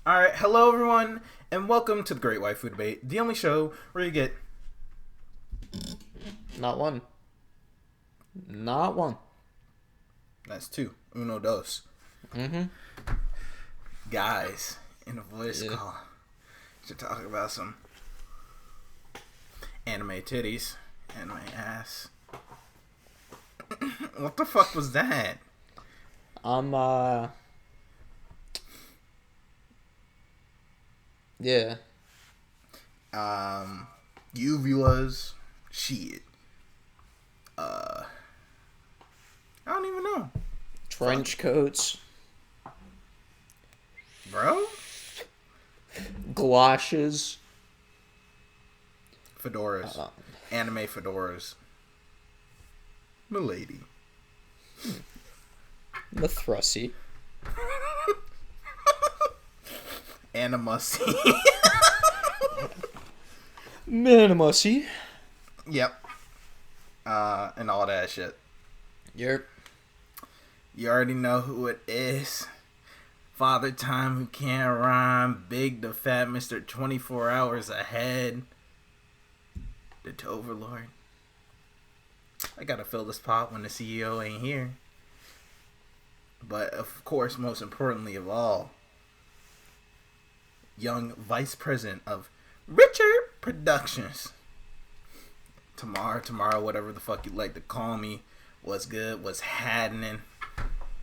Alright, hello everyone, and welcome to the Great Waifu Debate, the only show where you get... Not one. Not one. That's two. Uno, dos. Mm-hmm. Guys, in a voice call, to talk about some anime titties, anime ass. What the fuck was that? Yeah. Uvulas, shit. I don't even know. Trench coats. Bro? Galoshes. Fedoras. Anime fedoras. Milady. The Thrussie. Animussy. Manimussy. Yep. And all that shit. Yep. You already know who it is. Father Time who can't rhyme. Big the fat Mr. 24 hours ahead. The Overlord. I gotta fill this pot when the CEO ain't here. But of course, most importantly of all, young Vice President of Richard Productions. Tamarrow, whatever the fuck you like to call me. What's good? What's happening?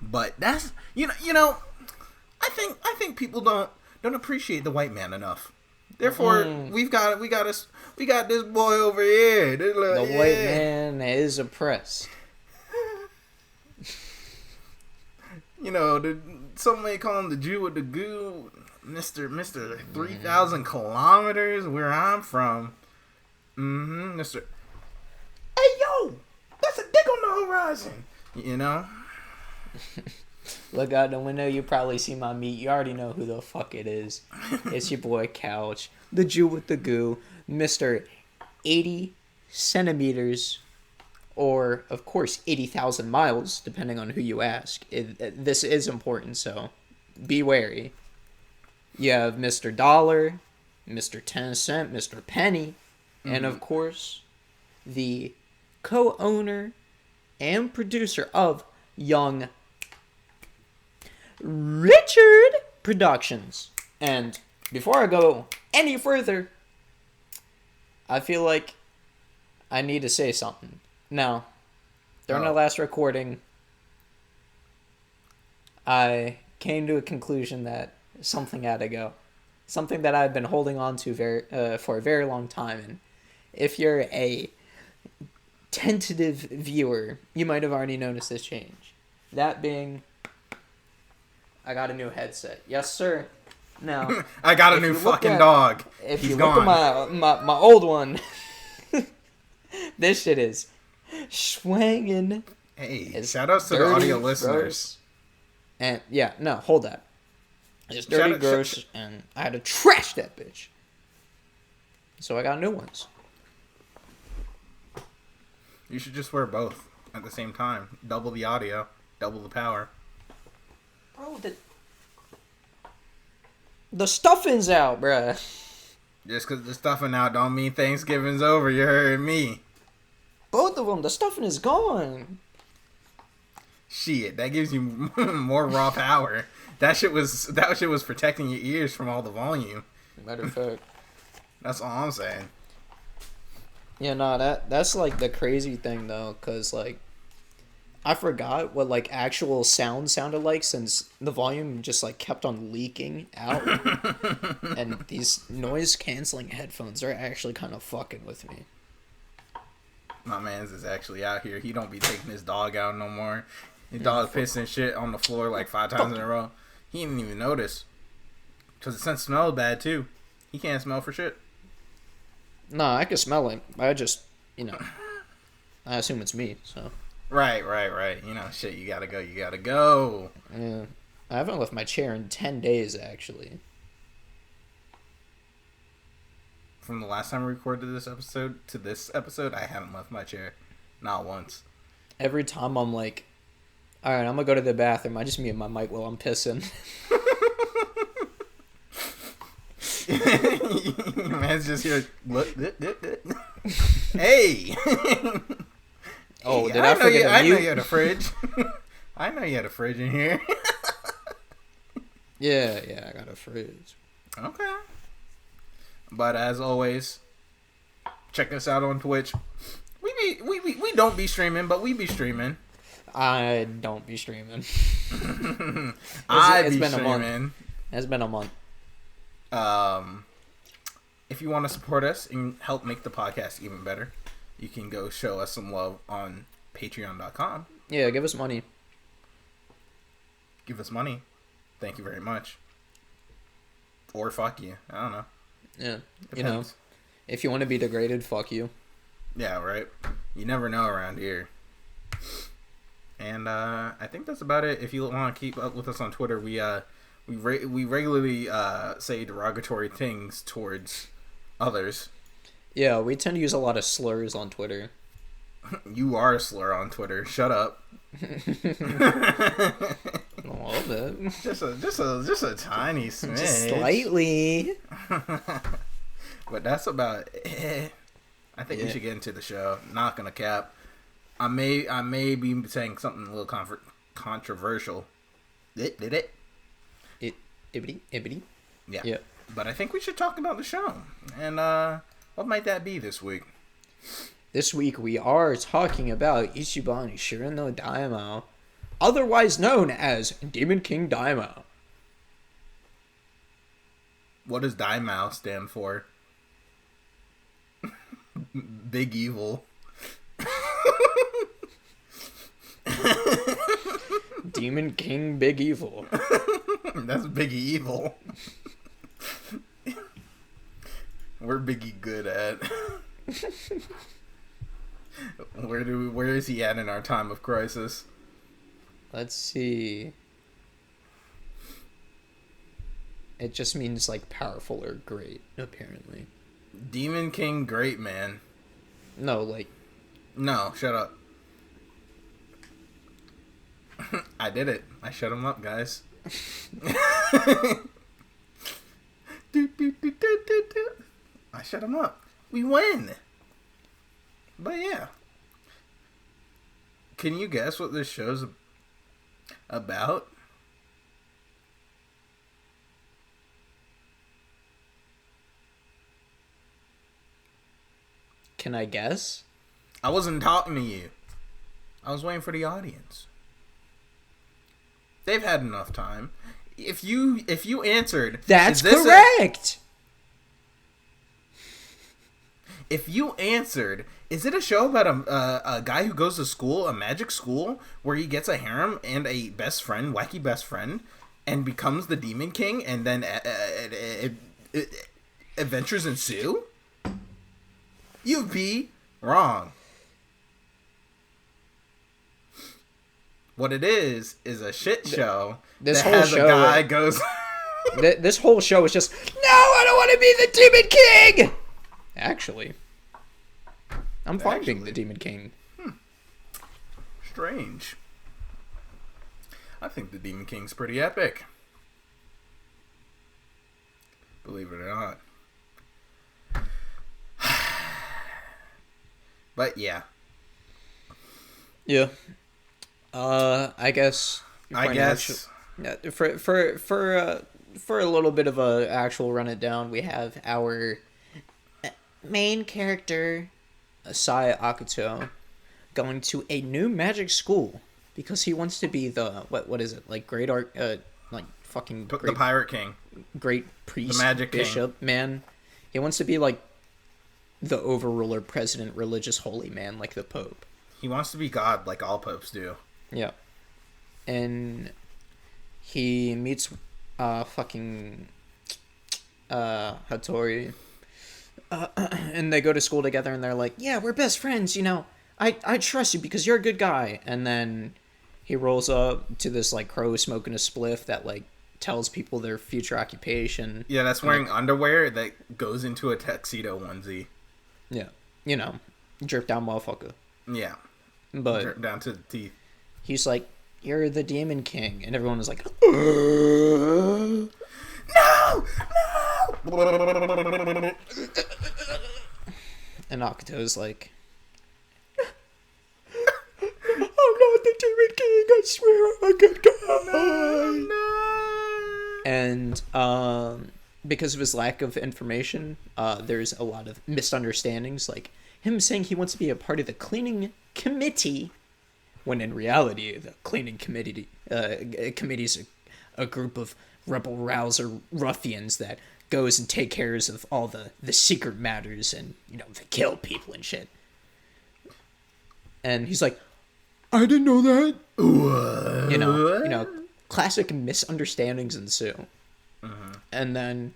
But that's you know. I think people don't appreciate the white man enough. Therefore, we got this boy over here. The white man is oppressed. You know, some may call him the Jew with the goo, Mister 3,000 kilometers where I'm from. Mister. Hey yo, that's a dick on the horizon. You know. Look out the window, you probably see my meat. You already know who the fuck it is. It's your boy Couch, the Jew with the goo, Mr. 80 centimeters, or, of course, 80,000 miles, depending on who you ask. This is important, so be wary. You have Mr. Dollar, Mr. 10 Cent, Mr. Penny, and, of course, the co-owner and producer of Young Richard Productions. And before I go any further, I feel like I need to say something. Now, during the last recording, I came to a conclusion that something had to go. Something that I've been holding on to for a very long time. And if you're a tentative viewer, you might have already noticed this change. That being, I got a new headset. Yes, sir. Now, I got a new fucking dog. If you look at my old one, this shit is swanging. Hey, shout outs to the audio listeners. Gross. And yeah, no, hold that. It's dirty, gross, and I had to trash that bitch. So I got new ones. You should just wear both at the same time. Double the audio, double the power. Bro, the stuffing's out, bruh. Just because the stuffing out don't mean Thanksgiving's over. You heard me. Both of them. The stuffing is gone. Shit, that gives you more raw power. That shit was protecting your ears from all the volume. Matter of fact. That's all I'm saying. Yeah, no, that's like the crazy thing though, cause like I forgot what like actual sound sounded like since the volume just like kept on leaking out. And these noise canceling headphones are actually kind of fucking with me. My man's is actually out here. He don't be taking his dog out no more. His dog pissing shit on the floor like 5 times in a row. He didn't even notice. Cause the scent smells bad too. He can't smell for shit. Nah, I can smell it. I just, I assume it's me, so. Right. You know, shit, you gotta go. Yeah. I haven't left my chair in 10 days, actually. From the last time we recorded this episode to this episode, I haven't left my chair. Not once. Every time I'm like, alright, I'm gonna go to the bathroom, I just mute my mic while I'm pissing. Man's just here. Look. Hey. Oh, Hey, did I forget I know mute? you had a fridge. I know you had a fridge in here. Yeah, I got a fridge. Okay. But as always, check us out on Twitch. We don't be streaming, but we be streaming. I don't be streaming. It's been streaming. a month. It's been a month. If you want to support us and help make the podcast even better, you can go show us some love on patreon.com. Yeah, give us money. Give us money. Thank you very much. Or fuck you. I don't know. Yeah, Depends. you know, if you want to be degraded, fuck you. Yeah, right. You never know around here. And I think that's about it. If you want to keep up with us on Twitter, we regularly say derogatory things towards others. Yeah, we tend to use a lot of slurs on Twitter. You are a slur on Twitter. Shut up. A little bit. Just a tiny smidge. Just slightly. But that's about it. I think we should get into the show. Not gonna cap. I may be saying something a little controversial. Ibity. Yeah. Yep. But I think we should talk about the show. And what might that be this week? This week we are talking about Ichiban Shirin no Daimao, otherwise known as Demon King Daimao. What does Daimao stand for? Big Evil. Demon King Big Evil. That's Biggie Evil. Where Biggie good at? Where is he at in our time of crisis? Let's see. It just means like powerful or great, apparently. Demon King Great Man. No, like... No, shut up. I did it. I shut him up, guys. I shut him up. We win. But yeah. Can you guess what this show's about? Can I guess? I wasn't talking to you. I was waiting for the audience. They've had enough time. If you answered, That's correct! If you answered, is it a show about a guy who goes to school, a magic school, where he gets a harem and a best friend, wacky best friend, and becomes the Demon King, and then adventures ensue? You'd be wrong. What it is a shit show. This that whole has show, a guy goes. This whole show is just, no, I don't want to be the Demon King! Actually, I'm fine being the Demon King. Strange. I think the Demon King's pretty epic. Believe it or not. But yeah. Yeah. I guess. For a little bit of a actual run it down, we have our main character, Asai Akuto, going to a new magic school because he wants to be the what is it, like great art, like fucking great, the Pirate King, great priest, the Magic bishop King. Man. He wants to be like the overruler, president, religious holy man, like the Pope. He wants to be God, like all popes do. Yeah, and he meets fucking Hattori. And they go to school together and they're like, yeah, we're best friends, you know. I trust you because you're a good guy. And then he rolls up to this like crow smoking a spliff that like tells people their future occupation. Yeah, that's wearing underwear that goes into a tuxedo onesie. Yeah. You know, drip down motherfucker. Yeah. But drip down to the teeth. He's like, you're the Demon King. And everyone was like, No! And Akito's like, I'm not the Demon King, I swear I'm a good guy. No. And because of his lack of information, there's a lot of misunderstandings, like him saying he wants to be a part of the cleaning committee, when in reality, the cleaning committee's a group of rebel rouser ruffians that goes and take cares of all the secret matters and, they kill people and shit. And he's like, I didn't know that. What? Classic misunderstandings ensue. Uh-huh. And then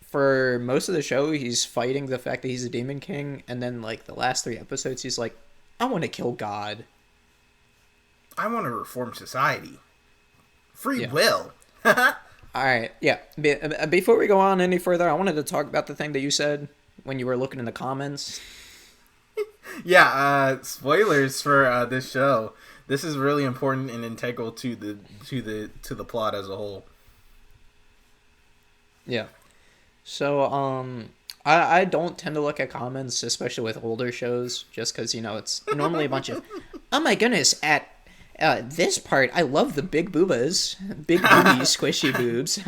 for most of the show, he's fighting the fact that he's a demon king. And then, like, the last 3 episodes, he's like, I want to kill God. I want to reform society. Free will. Alright, yeah. Before we go on any further, I wanted to talk about the thing that you said when you were looking in the comments. Yeah, spoilers for this show. This is really important and integral to the plot as a whole. Yeah. So, I don't tend to look at comments, especially with older shows, just because, it's normally a bunch of, oh my goodness, at this part, I love the big boobas. Big boobies, squishy boobs.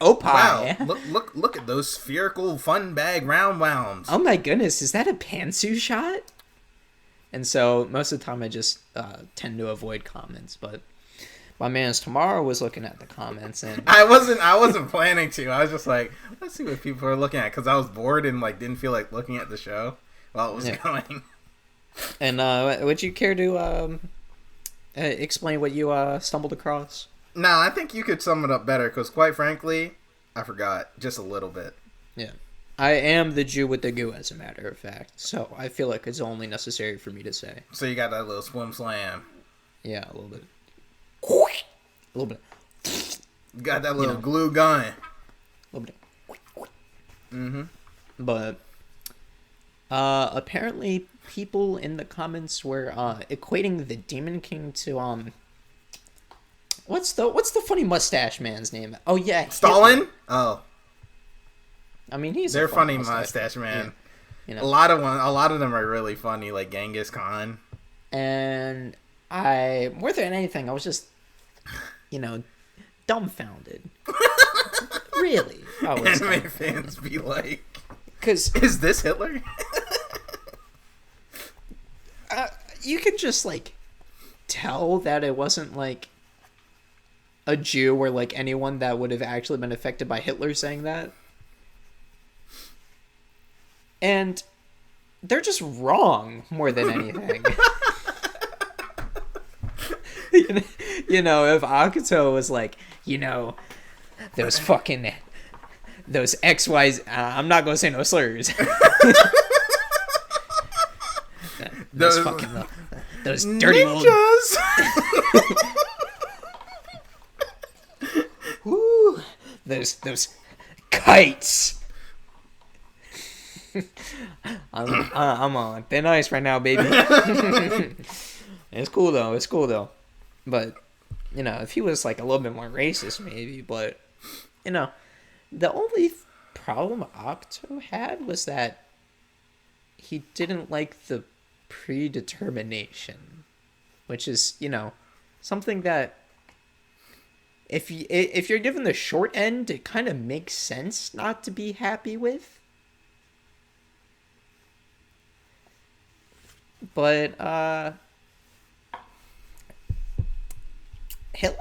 Oh, pie. Wow, look at those spherical fun bag round wounds. Oh my goodness, is that a pantsuit shot? And so, most of the time, I just tend to avoid comments, but my man's Tamarrow was looking at the comments, and I wasn't planning to. I was just like, let's see what people are looking at, because I was bored and like didn't feel like looking at the show while it was going. And would you care to explain what you stumbled across? No, I think you could sum it up better, because quite frankly, I forgot just a little bit. Yeah. I am the Jew with the goo, as a matter of fact, so I feel like it's only necessary for me to say. So you got that little swim slam. Yeah, a little bit. A little bit. You got that little glue gun. A little bit. Mm-hmm. But apparently people in the comments were equating the Demon King to what's the funny mustache man's name? Oh yeah, Stalin? Hitler. Oh. I mean, they're funny mustache man. Yeah. A lot of them are really funny, like Genghis Khan. And I, more than anything, I was just, dumbfounded. Really, I was. Anime fans be like, because is this Hitler? You could just like tell that it wasn't like a Jew or like anyone that would have actually been affected by Hitler saying that. And they're just wrong more than anything. If Akito was like, those XYs, I'm not going to say no slurs. those dirty ninjas. Woo, those kites. I'm on thin ice right now, baby. It's cool though. But if he was like a little bit more racist, maybe. But the only problem Octo had was that he didn't like the predetermination, which is something that if you're given the short end, it kind of makes sense not to be happy with. But Hitler?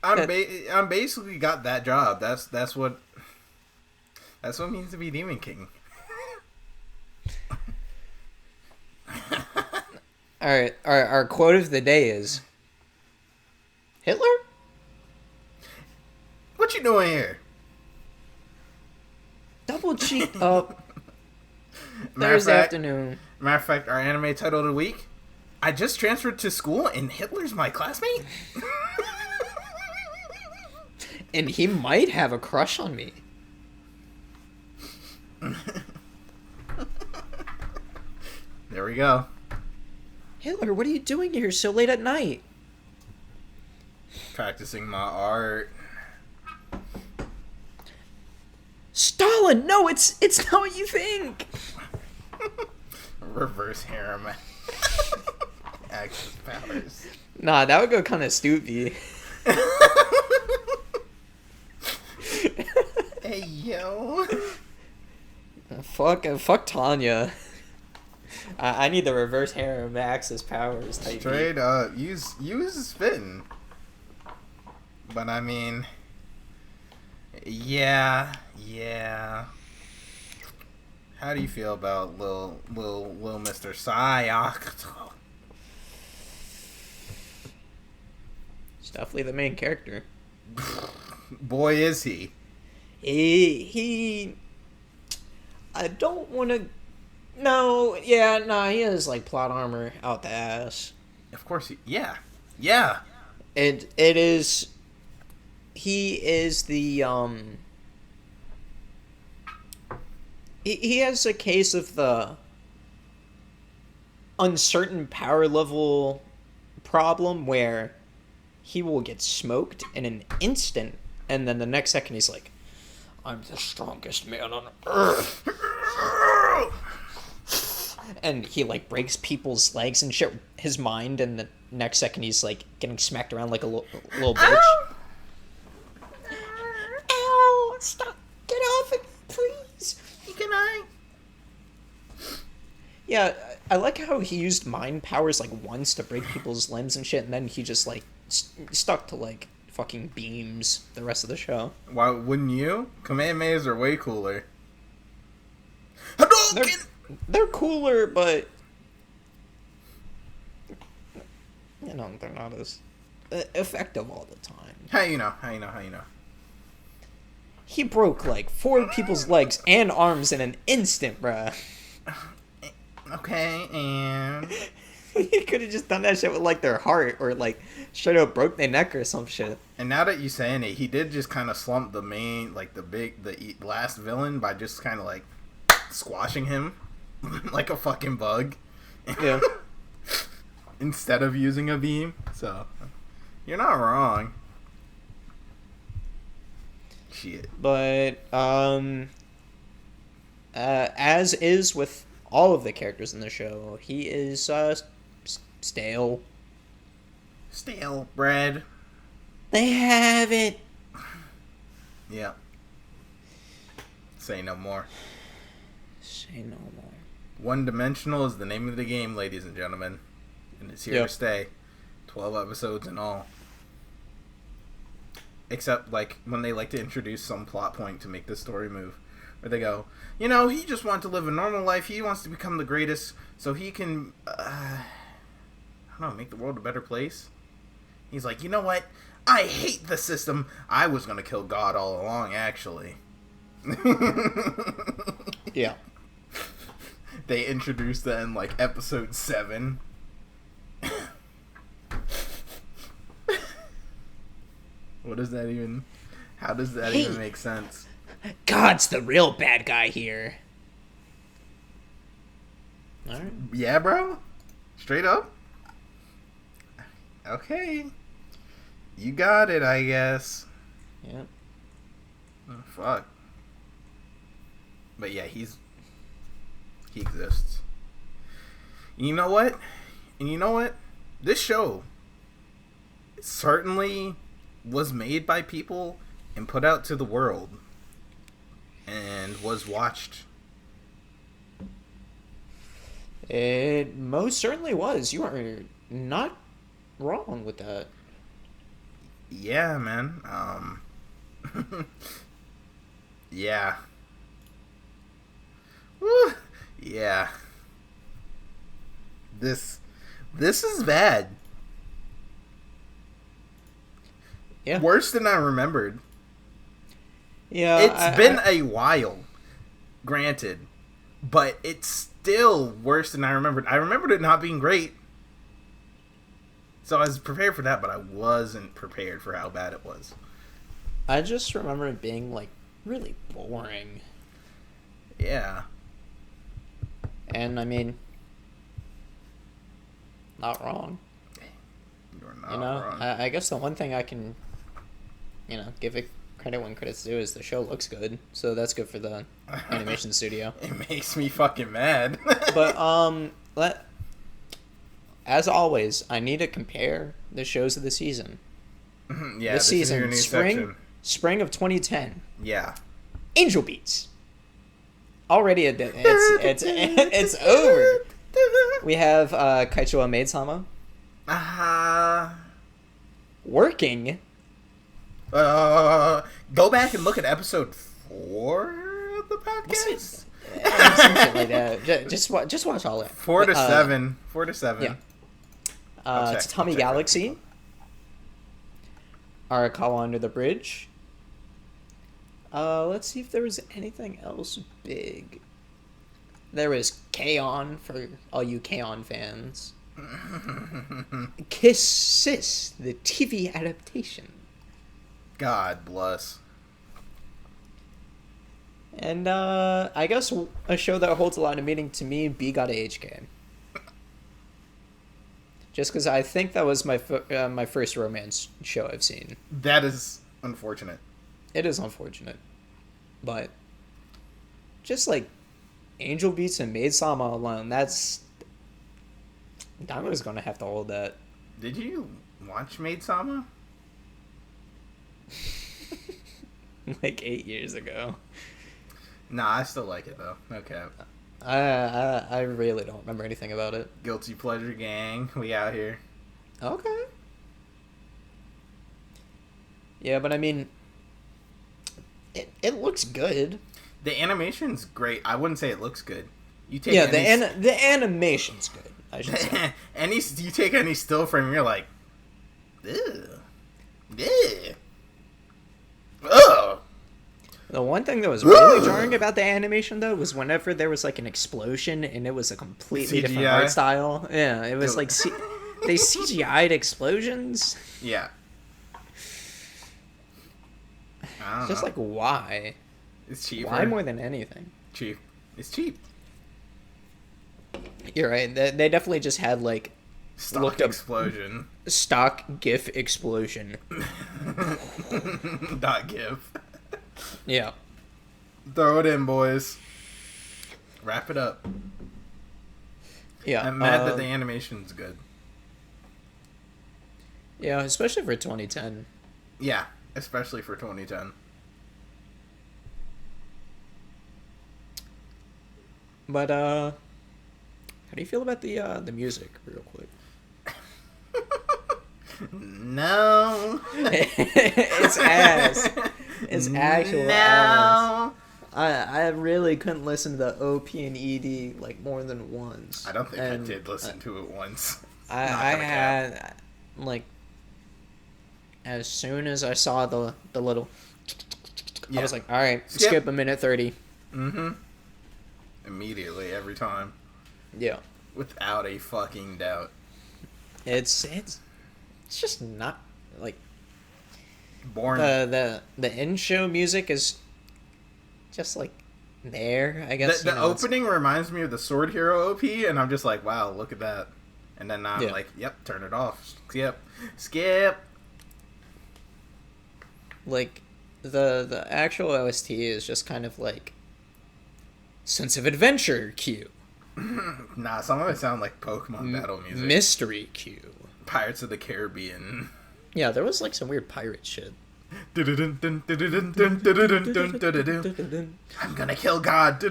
I'm basically got that job. That's what it means to be Demon King. All right, our quote of the day is Hitler? What you doing here? Double cheek up. Thursday afternoon. Matter of fact, our anime title of the week, I just transferred to school and Hitler's my classmate? And he might have a crush on me. There we go. Hitler, what are you doing here so late at night? Practicing my art. Stalin! No, it's not what you think! Reverse harem. Access powers. Nah, that would go kind of stupid. Hey, yo. Fuck Tanya. I need the reverse harem access powers type. Straight up. Use spitting. But I mean, yeah. How do you feel about Lil Mr. Sayaka? He's definitely the main character. Boy, is he. He I don't want to. No, yeah, nah. He has like plot armor out the ass. Of course, yeah. It is. He is the He has a case of the uncertain power level problem where he will get smoked in an instant, and then the next second he's like, "I'm the strongest man on earth." And he like breaks people's legs and shit, his mind, and the next second he's like getting smacked around like a little bitch. Ow! Stop! Get off it, please! Can I? Yeah, I like how he used mind powers like once to break people's limbs and shit, and then he just like stuck to like fucking beams the rest of the show. Why wouldn't you? Kamehamehas are way cooler. Hadouken! They're cooler, but you know they're not as effective all the time. How you know? He broke like 4 people's legs and arms in an instant, bruh. Okay, and He could have just done that shit with like their heart, or like straight up broke their neck or some shit. and now that you're saying it, he did just kind of slump the main, like the last villain by just kind of like squashing him like a fucking bug. Yeah. Instead of using a beam, so you're not wrong. Shit. But as is with all of the characters in the show, he is stale. Stale bread. They have it. Yeah. Say no more. Say no more. One Dimensional is the name of the game, ladies and gentlemen. And it's here to stay. 12 episodes in all. Except, like, when they like to introduce some plot point to make the story move. Where they go, you know, he just wants to live a normal life. He wants to become the greatest so he can, I don't know, make the world a better place. He's like, you know what? I hate the system. I was going to kill God all along, actually. Yeah. They introduced that in, like, episode 7. What does that even... How does that even make sense? God's the real bad guy here. Alright. Yeah, bro? Straight up? Okay. You got it, I guess. Yeah. Oh, fuck. But yeah, he exists. You know what? And you know what? This show certainly was made by people and put out to the world and was watched. It most certainly was. You are not wrong with that. Yeah, man. Yeah. Woo. Yeah. This is bad. Yeah. Worse than I remembered. Yeah. It's been a while, granted, but it's still worse than I remembered. I remembered it not being great. So I was prepared for that, but I wasn't prepared for how bad it was. I just remember it being like really boring. Yeah. And I mean, not wrong. You're not You know, wrong. I guess the one thing I can, give it credit when credit's due is the show looks good, so that's good for the animation studio. It makes me fucking mad. But as always, I need to compare the shows of the season. Yeah, this season, is your new section. Spring of 2010. Yeah. Angel Beats. Already it's over. We have Kaichua Maid-sama. Working. Go back and look at episode 4 of the podcast. Something like that. Just watch all that. 4 to 7. 4 to 7. Yeah. It's Tommy Galaxy. Arakawa Under the Bridge. Let's see if there was anything else big. There was K-On! For all you K-On! Fans. Kiss Sis, the TV adaptation. God bless. And I guess a show that holds a lot of meaning to me, B Got HK. Just because I think that was my first romance show I've seen. That is unfortunate. It is unfortunate. But just like Angel Beats and Maid-sama alone, Daimao going to have to hold that. Did you watch Maid-sama? Like 8 years ago. Nah, I still like it though. Okay. I really don't remember anything about it. Guilty Pleasure Gang, we out here. Okay. Yeah, but I mean, it looks good. The animation's great. I wouldn't say it looks good. You take the animation's good, I should say. You take any still frame, and you're like, ew, yeah, ugh. The one thing that was really jarring about the animation, though, was whenever there was like an explosion and it was a completely different art style. Yeah, it was like they CGI'd explosions. Yeah. Just like why? It's cheaper. Why more than anything? Cheap. It's cheap. You're right. They definitely just had like stock explosion. Stock GIF explosion. .gif. Yeah. Throw it in, boys. Wrap it up. Yeah. I'm mad that the animation's good. Yeah, especially for 2010. Yeah, especially for 2010. But how do you feel about the music, real quick? No. It's ass. It's actual ass. I really couldn't listen to the OP and ED like more than once. I don't think I did listen to it once. I had like as soon as I saw the little, I was like, all right, skip a minute 30. Mm-hmm. Immediately, every time. Yeah. Without a fucking doubt. It's just not like boring. The in-show music is just like there, I guess. The opening reminds me of the Sword Hero OP, and I'm just like, wow, look at that. And then I'm like, yep, turn it off. Skip. Like the actual OST is just kind of like sense of adventure cue. Nah, some of it sound like Pokemon battle music. Mystery cue. Pirates of the Caribbean. Yeah, there was like some weird pirate shit. I'm gonna kill God.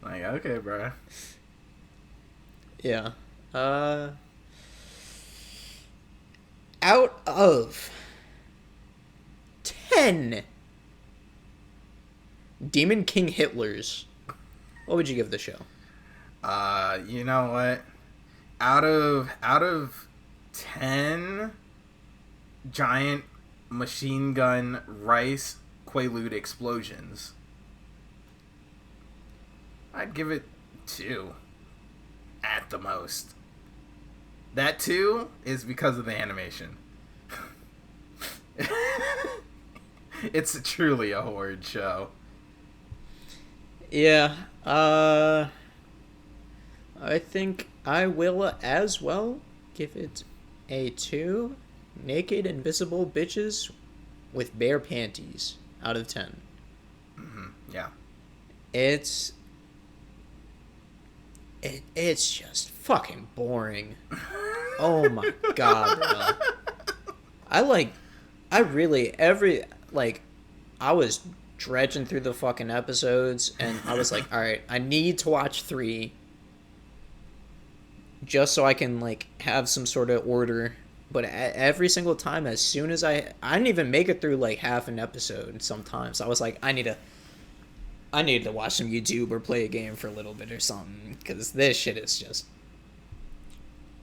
Like, okay, bro. Yeah. Out of 10 Demon King Hitlers, what would you give the show? You know what? Out of 10 giant machine gun rice Quaalude explosions, I'd give it 2 at the most. That 2 is because of the animation. It's truly a horrid show. Yeah, I think I will as well give it a 2 naked invisible bitches with bare panties out of 10. Yeah. It's just fucking boring. Oh my god, bro. I was dredging through the fucking episodes, and I was like, alright, I need to watch 3 just so I can, like, have some sort of order. But every single time, as soon as I didn't even make it through, like, half an episode sometimes. I was like, I need to watch some YouTube or play a game for a little bit or something, because this shit is just...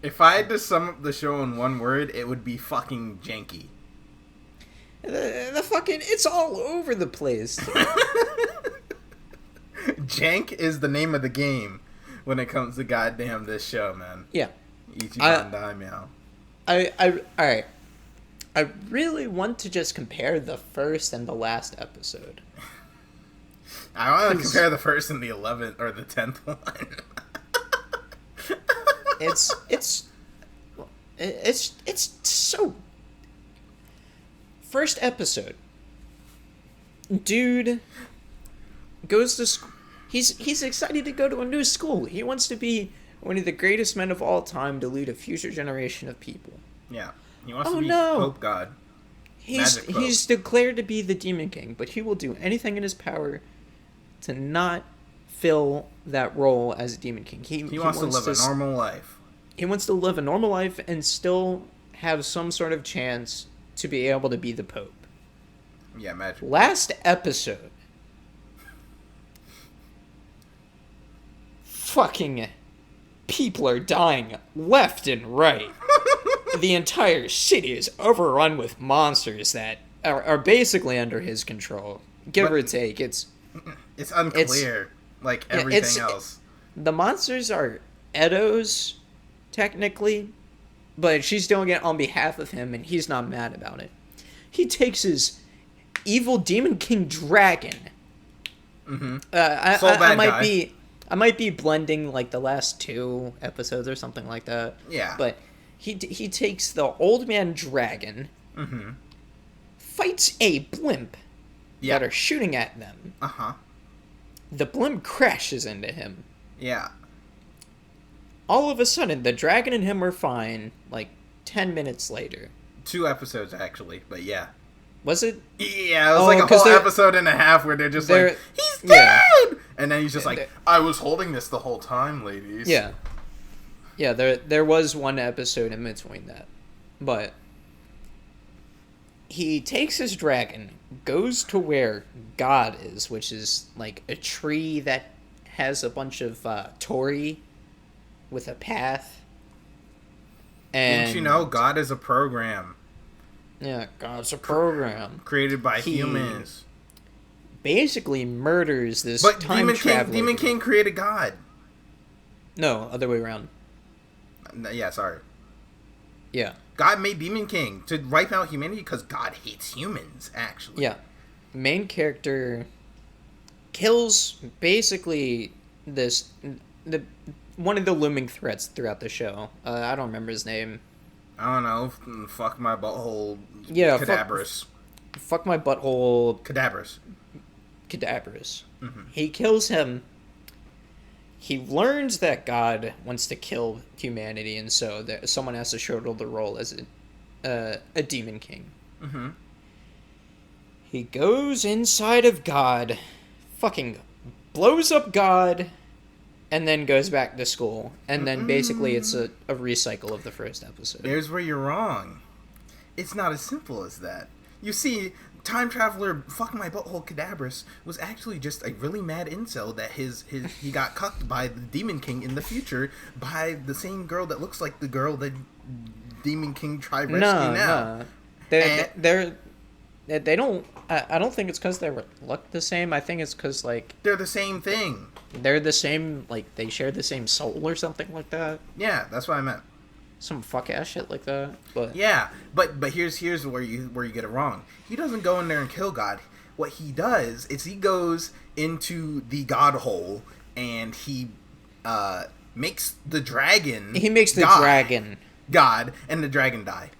If I had to sum up the show in one word, it would be fucking janky. The fucking... It's all over the place. Jank is the name of the game when it comes to goddamn this show, man. Yeah. Ichiban Daimao. Alright. I really want to just compare the first and the last episode. I want to compare the first and the 11th or the 10th one. It's so... First episode. Dude goes to school. He's excited to go to a new school. He wants to be one of the greatest men of all time to lead a future generation of people. Yeah. He wants to be Pope God. He's declared to be the Demon King, but he will do anything in his power to not fill that role as a Demon King. He wants to live a normal life. He wants to live a normal life and still have some sort of chance to be able to be the Pope. Yeah, magic. Last episode. Fucking people are dying left and right. The entire city is overrun with monsters that are basically under his control. Give or take. It's unclear, like everything else. The monsters are Edo's, technically, but she's doing it on behalf of him, and he's not mad about it. He takes his evil Demon King dragon. Mm-hmm. I might be blending, like, the last 2 episodes or something like that. Yeah. But he takes the old man dragon, fights a blimp that are shooting at them. Uh-huh. The blimp crashes into him. Yeah. All of a sudden, the dragon and him are fine, like, 10 minutes later. 2 episodes, actually, but yeah. Was it? Yeah, it was like a whole episode and a half where they're just like, he's dead! Yeah. And then he's just like, I was holding this the whole time, ladies. Yeah. Yeah, there was one episode in between that. But he takes his dragon, goes to where God is, which is like a tree that has a bunch of torii with a path. And didn't you know God is a program? Yeah, God's a program. Created by humans. Basically murders this time traveler. Demon King created God. No, other way around. Yeah, sorry. Yeah. God made Demon King to wipe out humanity because God hates humans, actually. Yeah. Main character kills basically one of the looming threats throughout the show. I don't remember his name. I don't know. Fuck my butthole. Yeah. Cadabras. Fuck my butthole. Cadabras. Mm-hmm. He kills him. He learns that God wants to kill humanity, and so that someone has to shoulder the role as a demon king. Mm-hmm. He goes inside of God, fucking blows up God, and then goes back to school. And then basically it's a recycle of the first episode. There's where you're wrong. It's not as simple as that. You see, time traveler fuck my butthole Cadabras was actually just a really mad incel that he got cucked by the Demon King in the future by the same girl that looks like the girl that Demon King tried rescue now. No. They don't. I don't think it's because they look the same. I think it's because like they're the same thing. They're the same. Like they share the same soul or something like that. Yeah, that's what I meant. Some fuck ass shit like that. But yeah, but here's where you get it wrong. He doesn't go in there and kill God. What he does is he goes into the God hole and he makes the dragon. He makes the die. dragon. God, and the dragon die.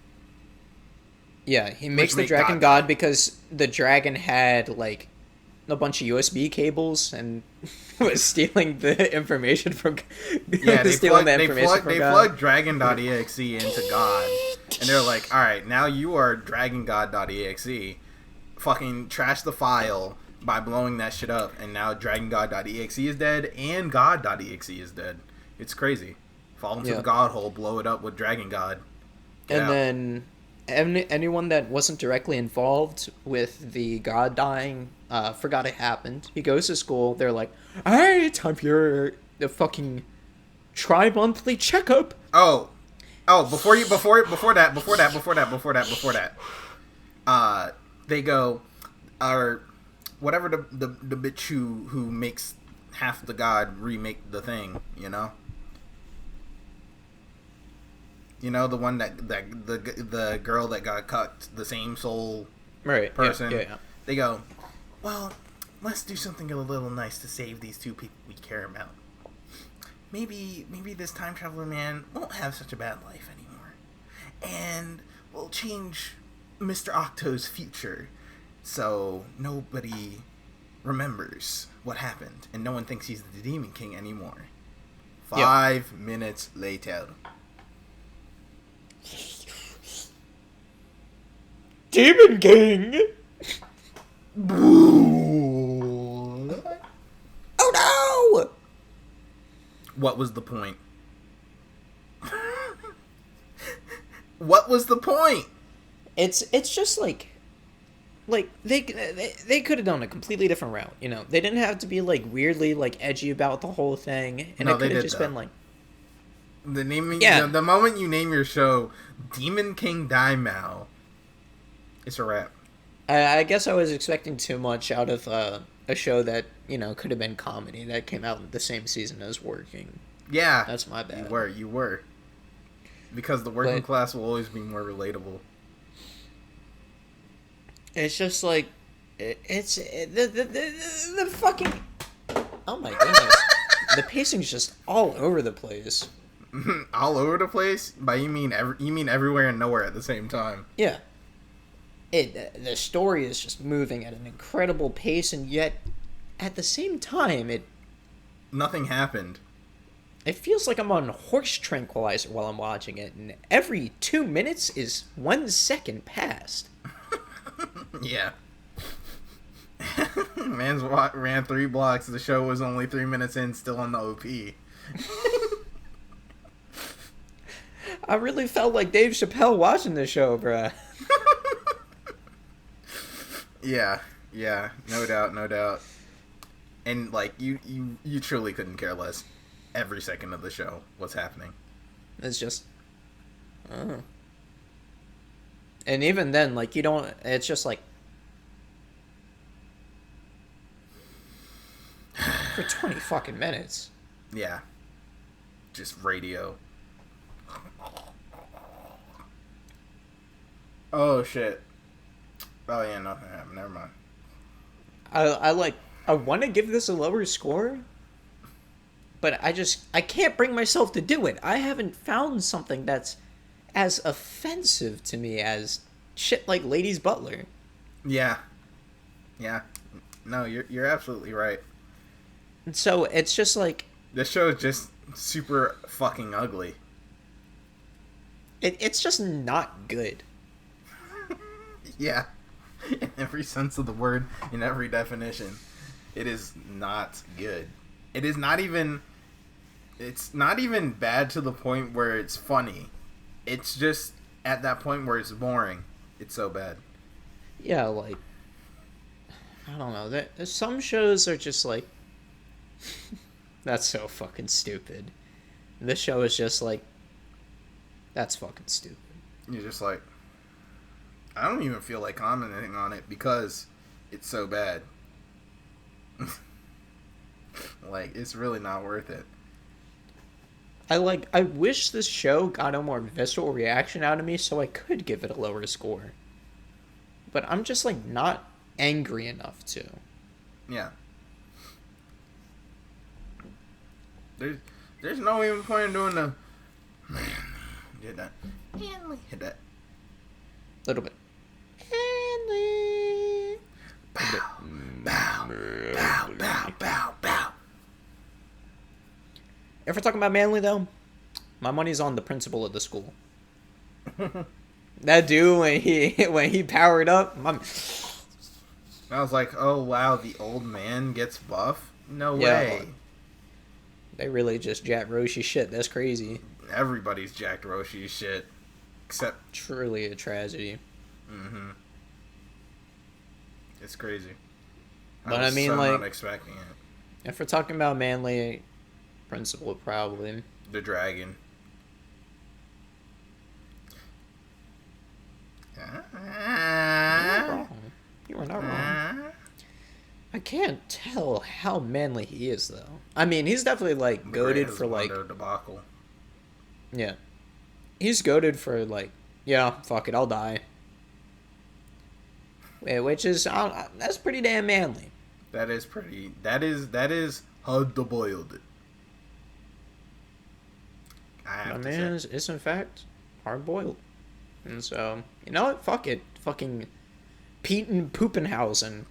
Yeah, he makes the dragon God because the dragon had like a bunch of USB cables and was stealing the information from. Yeah, they plug Dragon.exe into God, and they're like, all right, now you are DragonGod.exe. Fucking trash the file by blowing that shit up, and now DragonGod.exe is dead and God.exe is dead. It's crazy. Fall into the God hole, blow it up with Dragon God. Then anyone that wasn't directly involved with the God dying forgot it happened. He goes to school. They're like, "Hey, time for the fucking tri-monthly checkup." Before that. They go, or whatever the bitch who makes half the God remake the thing, you know. You know, the one that the girl that got cucked, the same soul person. Yeah. They go, well, let's do something a little nice to save these two people we care about. Maybe this time traveler man won't have such a bad life anymore, and we'll change Mr. Octo's future so nobody remembers what happened, and no one thinks he's the Demon King anymore. 5 minutes later. Demon King! Oh no! What was the point? What was the point? It's just like they could have done a completely different route, you know. They didn't have to be like weirdly like edgy about the whole thing, and it could have just been like the moment you name your show Demon King Daimao, it's a wrap. I guess I was expecting too much out of a show that, you know, could have been comedy that came out the same season as Working. Yeah, that's my bad. You were. Because the working class will always be more relatable. It's just like the fucking, oh my goodness, the pacing's just all over the place. All over the place? By you mean everywhere and nowhere at the same time? Yeah. The story is just moving at an incredible pace, and yet at the same time nothing happened. It feels like I'm on horse tranquilizer while I'm watching it, and every 2 minutes is 1 second past. Yeah. Man's ran 3 blocks. The show was only 3 minutes in, still on the OP. I really felt like Dave Chappelle watching this show, bruh. Yeah, no doubt. And like you truly couldn't care less. Every second of the show, what's happening? It's just, and even then, like, you don't. It's just like for 20 fucking minutes. Yeah, just radio. Oh shit. Oh yeah, nothing happened. Never mind. I want to give this a lower score, but I can't bring myself to do it. I haven't found something that's as offensive to me as shit like Lady's Butler. Yeah. No, you're absolutely right. And so it's just like, this show is just super fucking ugly. It's just not good. Yeah. In every sense of the word, in every definition, it is not good. It's not even bad to the point where it's funny. It's just at that point where it's boring. It's so bad. Yeah, like, I don't know. Some shows are just like, that's so fucking stupid. This show is just like, that's fucking stupid. You're just like, I don't even feel like commenting on it because it's so bad. Like, it's really not worth it. I wish this show got a more visceral reaction out of me so I could give it a lower score. But I'm just, like, not angry enough to. Yeah. There's no even point in doing the... Man, Hit that. Manly. Hit that. Little bit. Manly. Bow. Bow. Bow. Bow. Bow. Bow. If we're talking about Manly, though, my money's on the principal of the school. That dude, when he powered up, I was like, oh wow, the old man gets buff? No way. They really just Jack Roshi shit. That's crazy. Everybody's Jack Roshi shit. Except... Truly a tragedy. Mm-hmm. It's crazy. But I mean, so like... not expecting it. If we're talking about Manly, principal probably. The dragon. You were not wrong. I can't tell how manly he is, though. I mean, he's definitely, like, goated for, like... debacle. Yeah. He's goated for, like, yeah, fuck it, I'll die. Which is, that's pretty damn manly. That is pretty... That is hard-boiled. I mean, it's in fact hard-boiled. And so, you know what? Fuck it. Fucking Pete and Poopenhausen.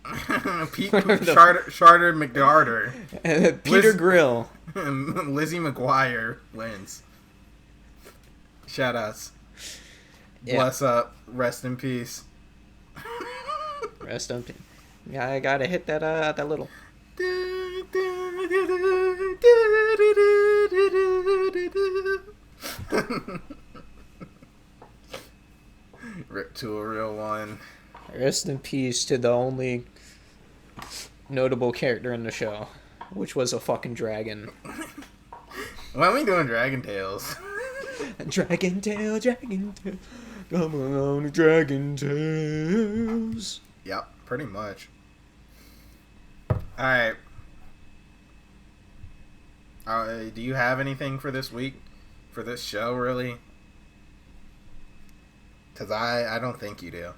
Pete Charter McDarter. Peter Grill. Lizzie McGuire wins. Shout outs. Yeah. Bless up. Rest in peace. Rest in peace. Yeah, I gotta hit that little. Rip to a real one. Rest in peace to the only notable character in the show, which was a fucking dragon. Why are we doing Dragon Tales? Dragon Tail, come on, Dragon Tales. Yep, pretty much. Alright. Do you have anything for this week? For this show, really? Because I don't think you do.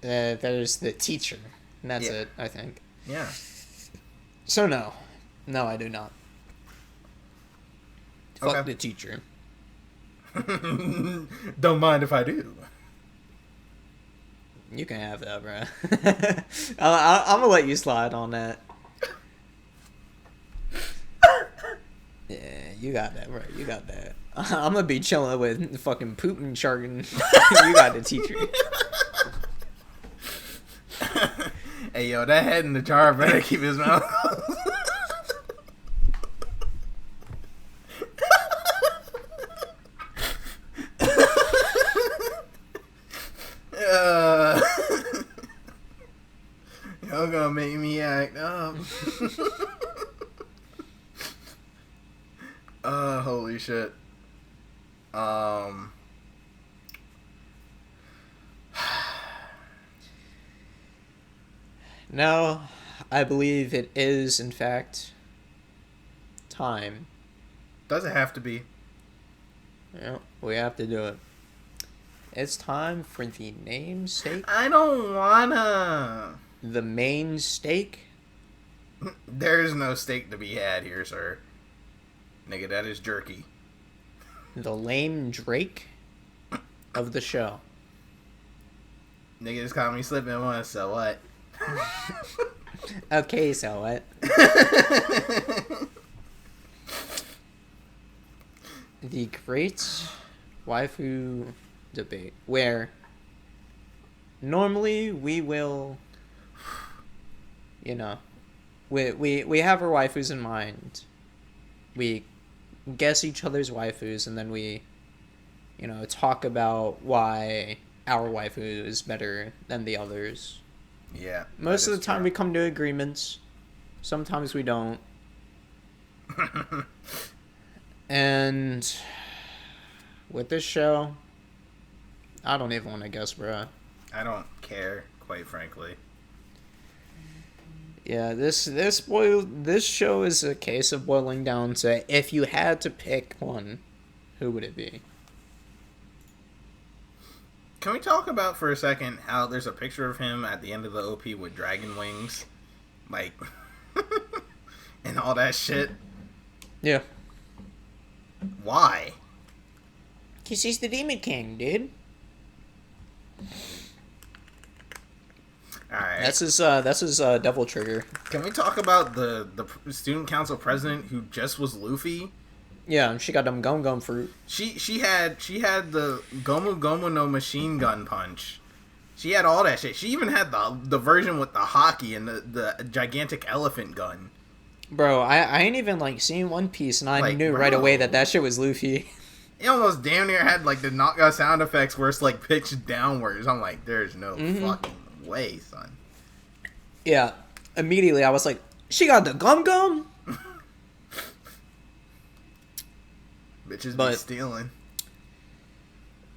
There's the teacher. And that's it, I think. Yeah. So no. No, I do not. Fuck Okay. the teacher. Don't mind if I do. You can have that, bro. I'm gonna let you slide on that. Yeah, you got that, bro. You got that. I'm gonna be chilling with fucking Putin Chargan. You got the teacher. Hey, yo, that head in the jar better keep his mouth closed. Y'all gonna make me act up. Holy shit. No, I believe it is, in fact, time. Does it have to be? Yeah, we have to do it. It's time for the namesake. I don't wanna. The main stake. There's no steak to be had here, sir. Nigga, that is jerky. The lame Drake of the show. Nigga just caught me slipping once, so what? Okay, so what? The Great Waifu Debate, where normally we will, you know, we have our waifus in mind. We guess each other's waifus, and then we, you know, talk about why our waifu is better than the others. Yeah. Most of the time we come to agreements. Sometimes we don't. And with this show, I don't even want to guess, bro. I don't care, quite frankly. Yeah, this show is a case of boiling down to, if you had to pick one, who would it be? Can we talk about for a second how there's a picture of him at the end of the OP with dragon wings? Like, and all that shit? Yeah. Why? 'Cause he's the Demon King, dude. Alright. That's his devil trigger. Can we talk about the student council president who just was Luffy? Yeah, she got them gum fruit. She had the Gomu Gomu no machine gun punch. She had all that shit. She even had the version with the hockey and the gigantic elephant gun. Bro, I ain't even like seen One Piece, and I Like, knew bro. right away that shit was Luffy. It almost damn near had like the knockout sound effects where it's like pitched downwards. I'm like, there's no fucking way, son. Yeah, immediately I was like, she got the gum. Bitches But- be stealing.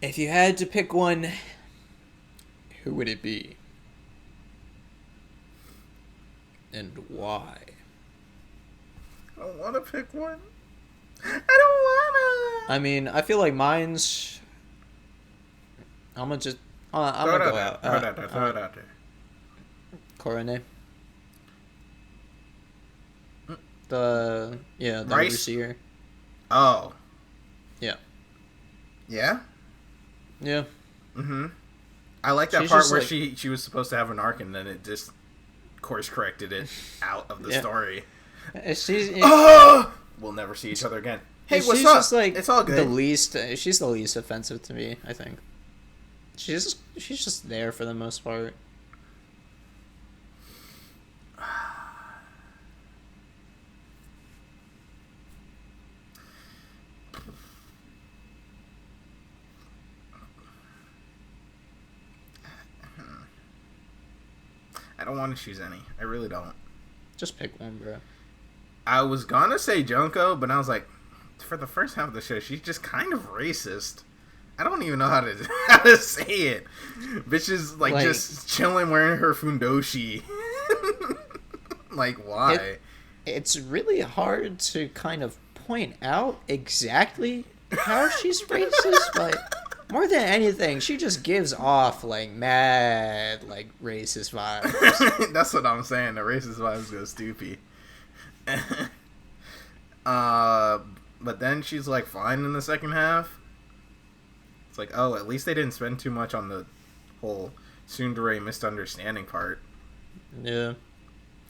If you had to pick one, who would it be? And why? I don't want to pick one. I don't want to. I mean, I feel like mine's... I'm gonna just... I'm Throw it gonna go out out. there. Throw it out there. Korone. The Rice? overseer. Oh. Yeah. Yeah? Yeah. Mm-hmm. I like that She's part just where like- she was supposed to have an arc and then it just course corrected it out of the Yeah. story. She's... Oh! We'll never see each other again. Hey, she's what's up? just like It's all good. she's the least offensive to me, I think. She's just there for the most part. I don't want to choose any. I really don't. Just pick one, bro. I was gonna say Junko, but I was like, for the first half of the show, she's just kind of racist. I don't even know how to how to say it. Bitch is like just chilling wearing her fundoshi. Like, why? It's really hard to kind of point out exactly how she's racist, but more than anything, she just gives off like mad like racist vibes. That's what I'm saying. The racist vibes go stupid. But then she's like fine in the second half. It's like, oh, at least they didn't spend too much on the whole tsundere misunderstanding part. Yeah.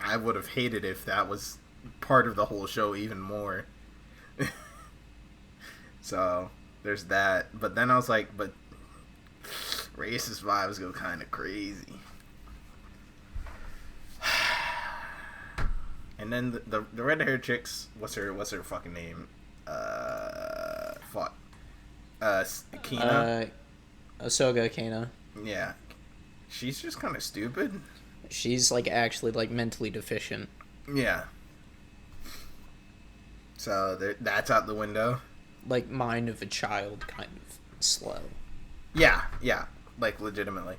I would have hated if that was part of the whole show even more. So, there's that. But then I was like, but racist vibes go kind of crazy. And then the red-haired chicks, what's her fucking name? Kina? Ahsoka Kana. Yeah. She's just kind of stupid. She's like actually like mentally deficient. Yeah. So that's out the window. Like mind of a child, kind of slow. Yeah, like legitimately.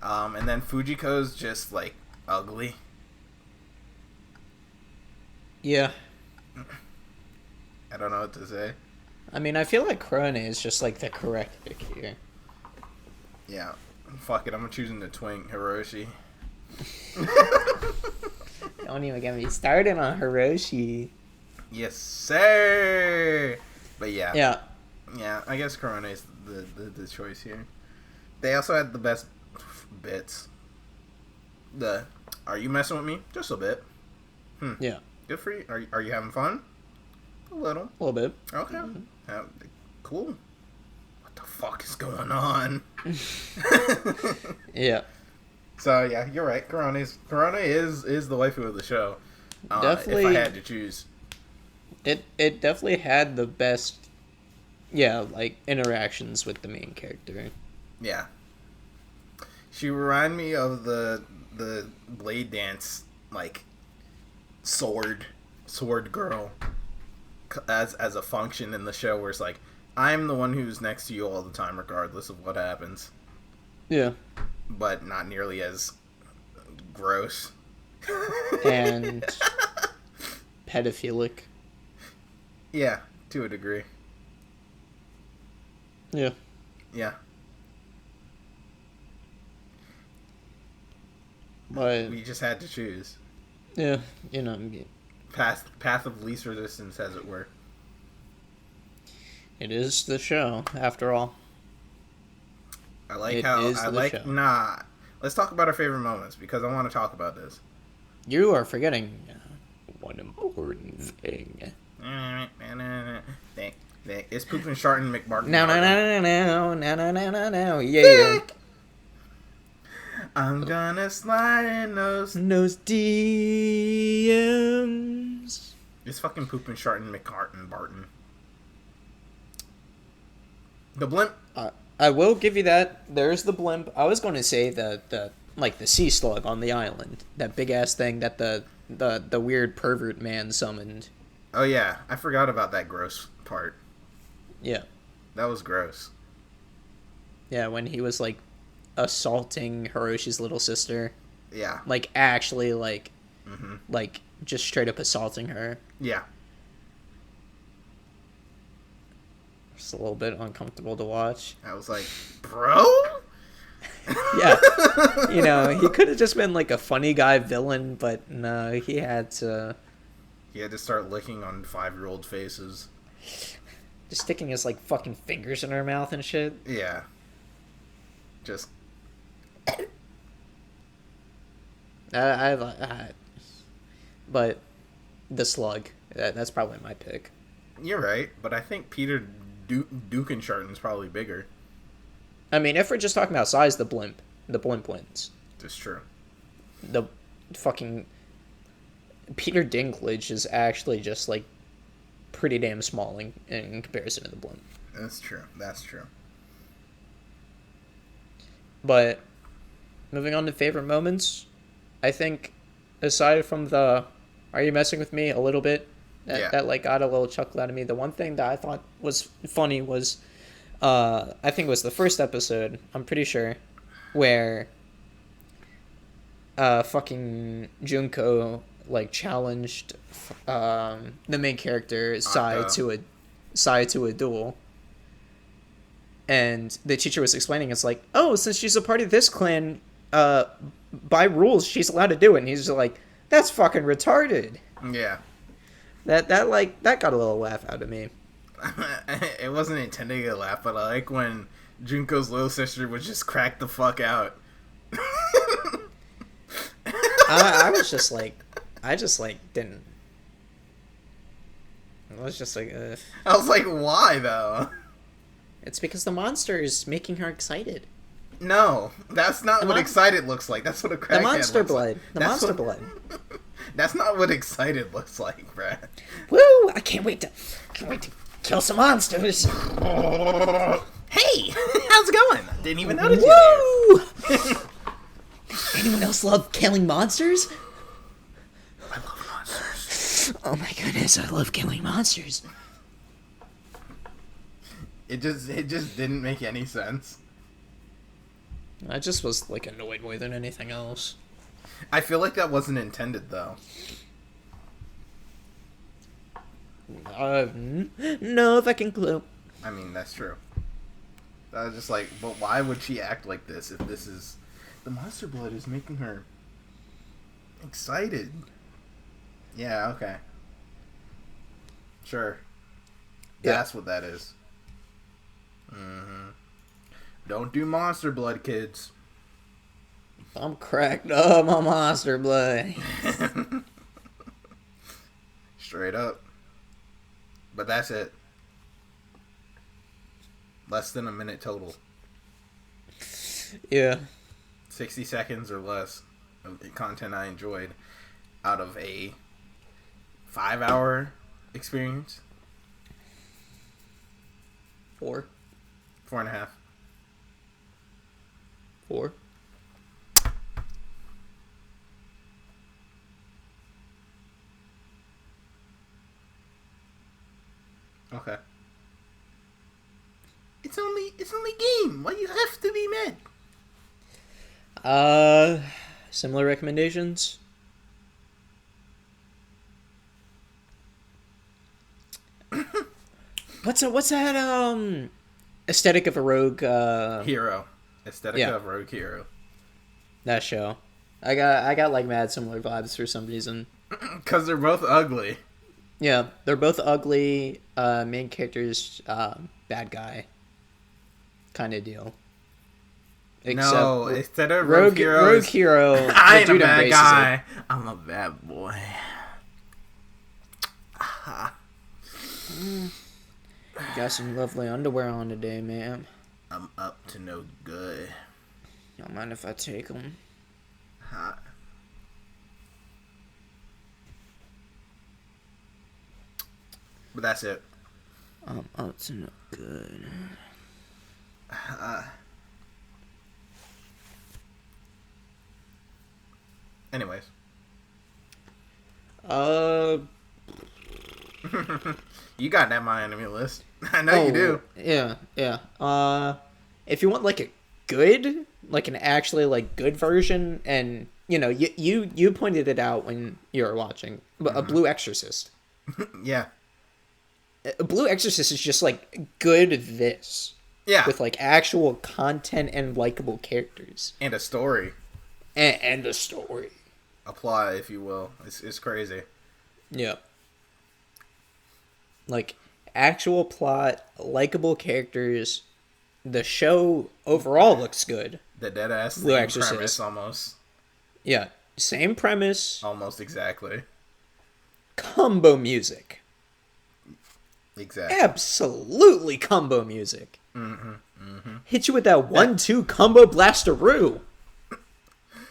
And then Fujiko's just like ugly. Yeah. I don't know what to say. I mean, I feel like Krone is just like the correct pick here. Yeah. Fuck it, I'm choosing the twink, Hiroshi. Don't even get me started on Hiroshi. Yes, sir. But yeah. Yeah. I guess Corona is the choice here. They also had the best bits. Are you messing with me? Just a bit. Yeah. Good for you. Are you having fun? A little. A little bit. Okay. Cool. What the fuck is going on? Yeah. So yeah, you're right. Corona is the waifu of the show. Definitely. If I had to choose. It definitely had the best, like interactions with the main character. Yeah. She reminded me of the blade dance, like sword girl, as a function in the show where it's like, I'm the one who's next to you all the time, regardless of what happens. Yeah. But not nearly as gross. And pedophilic. Yeah, to a degree. Yeah. Yeah. But We just had to choose. yeah, Path of least resistance, as it were. It is the show, after all. I like It how is I the like show. nah. Let's talk about our favorite moments because I want to talk about this. You are forgetting one important thing. It's pooping Sharton McMartin. No, yeah. I'm gonna slide in those DMs. It's fucking pooping Sharton McCartan Barton. The blimp. I will give you that. There's the blimp. I was going to say the sea slug on the island, that big ass thing that the weird pervert man summoned. Oh yeah, I forgot about that gross part. Yeah. That was gross. Yeah, when he was like assaulting Hiroshi's little sister. Yeah. Like actually like just straight up assaulting her. Yeah. It's a little bit uncomfortable to watch. I was like, bro? Yeah. You know, he could have just been like a funny guy villain, but no, he had to start licking on 5-year-old faces. just sticking his like fucking fingers in her mouth and shit. Yeah. Just but the slug, that's probably my pick. You're right, but I think Peter Dukenscharten's probably bigger. I mean, if we're just talking about size, the blimp wins. That's true. The fucking Peter Dinklage is actually just like pretty damn small in comparison to the blimp. That's true. That's true. But moving on to favorite moments, I think aside from the "Are you messing with me?" a little bit, that like got a little chuckle out of me. The one thing that I thought was funny was, I think it was the first episode. I'm pretty sure, where fucking Junko like challenged the main character Sai to a duel. And the teacher was explaining, it's like, oh, since she's a part of this clan, by rules, she's allowed to do it. And he's just like, that's fucking retarded. Yeah. That got a little laugh out of me. It wasn't intending to laugh, but I like when Junko's little sister would just crack the fuck out. I didn't. I was just like, ugh. I was like, why though? It's because the monster is making her excited. No, that's not what excited looks like. That's what a crackhead The monster looks blood. like. The monster blood. That's not what excited looks like, Brad. Woo! I can't wait to kill some monsters. Hey, how's it going? Didn't even notice you there. Anyone else love killing monsters? I love monsters. Oh my goodness, I love killing monsters. It just didn't make any sense. I just was like annoyed more than anything else. I feel like that wasn't intended though. No fucking clue. I mean, that's true. I was just like, but why would she act like this if this is... The monster blood is making her excited. Yeah, okay. Sure. That's what that is. Mm-hmm. Don't do monster blood, kids. I'm cracked up on monster blood. Straight up. But that's it. Less than a minute total. Yeah. 60 seconds or less of the content I enjoyed out of a 5-hour experience. 4. 4.5. 4. Okay. It's only game. Why you have to be mad? Similar recommendations. What's that aesthetic of a rogue Hero. Aesthetic of Rogue Hero. That show. I got like mad similar vibes for some reason. Because they're both ugly. Yeah, they're both ugly. Main characters, bad guy, kind of deal. Except No, instead of Rogue Rogue Heroes, Hero, I the ain't a dude bad embraces guy. it. I'm a bad boy. You got some lovely underwear on today, ma'am. I'm up to no good. Don't mind if I take them. Hot. But that's it. I'm up to no good. Anyways. You got that My Enemy list. I know you do. Yeah. If you want like a good, like an actually like good version, and you pointed it out when you were watching, but a Blue Exorcist. Yeah. A Blue Exorcist is just like good this. Yeah. With like actual content and likable characters. And a story. And a story. A plot, if you will. It's crazy. Yeah. Like, actual plot, likable characters. The show overall looks good. The dead ass Blue Exorcist premise almost. Yeah. Same premise. Almost exactly. Combo music. Exactly. Absolutely combo music. Mm-hmm. Mm-hmm. Hit you with that 1-2 combo blasteroo.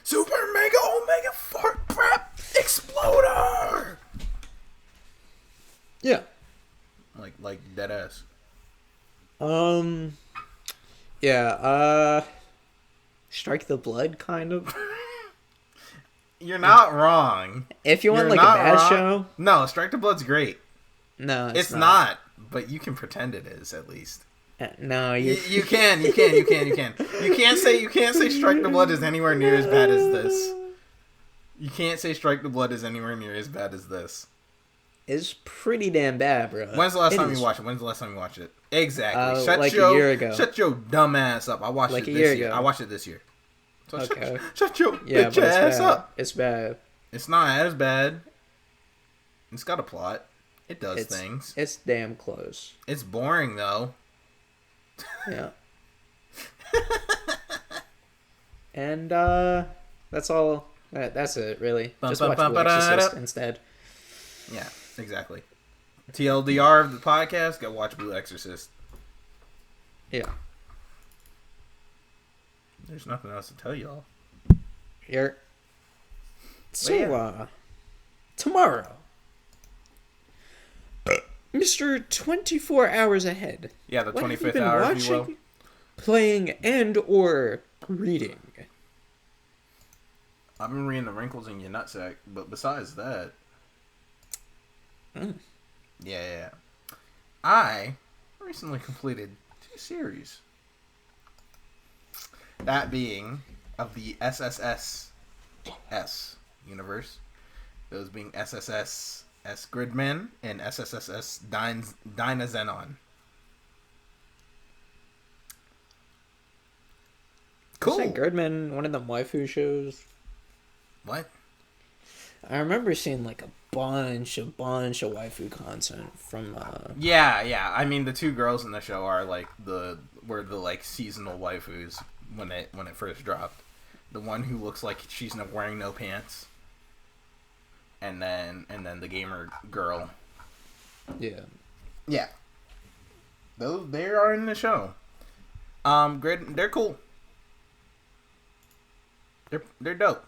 Super Mega Omega Fart Prep Exploder! Yeah. Like dead ass. Yeah, Strike the Blood, kind of. You're not wrong. If you want You're like a not bad wrong. show. No, Strike the Blood's great. No, it's not. But you can pretend it is at least. No, you can. You can't say Strike the Blood is anywhere near as bad as this. You can't say Strike the Blood is anywhere near as bad as this. It's pretty damn bad, bro. When's the last time you watched it? Exactly. A year ago. Shut your dumb ass up. I watched it this year. I watched it this year. So okay. Shut your bitch ass up. It's bad. It's not as bad. It's got a plot. It does things. It's damn close. It's boring though. Yeah. And that's all. That's it, really. Just watch Blue Exorcist instead. Yeah, exactly. TLDR of the podcast, go watch Blue Exorcist. Yeah. There's nothing else to tell y'all. Here. So, tomorrow. Mr. 24 Hours Ahead. Yeah, the 25th hour, watching, if you will. Playing and or reading? I've been reading The Wrinkles in Your Nutsack, but besides that... Yeah. I recently completed 2 series. That being of the SSS universe. Those being SSS Gridman and SSS Dynazenon. Cool. Is Gridman one of them waifu shows? What? I remember seeing like a bunch of waifu content from Yeah. I mean, the 2 girls in the show are like were the like seasonal waifus when it first dropped. The one who looks like she's wearing no pants, and then the gamer girl. Yeah. Those they are in the show. Great. They're cool. They're dope.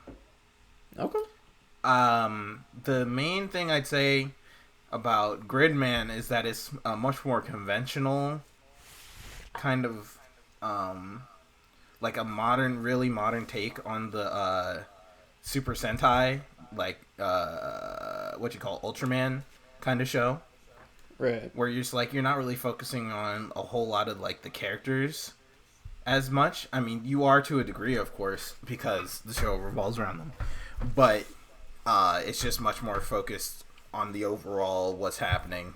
Okay. The main thing I'd say about Gridman is that it's a much more conventional kind of, like a really modern take on the, Super Sentai, like, what you call Ultraman kind of show. Right. Where you're just like, you're not really focusing on a whole lot of like the characters as much. I mean, you are to a degree, of course, because the show revolves around them. But, it's just much more focused on the overall what's happening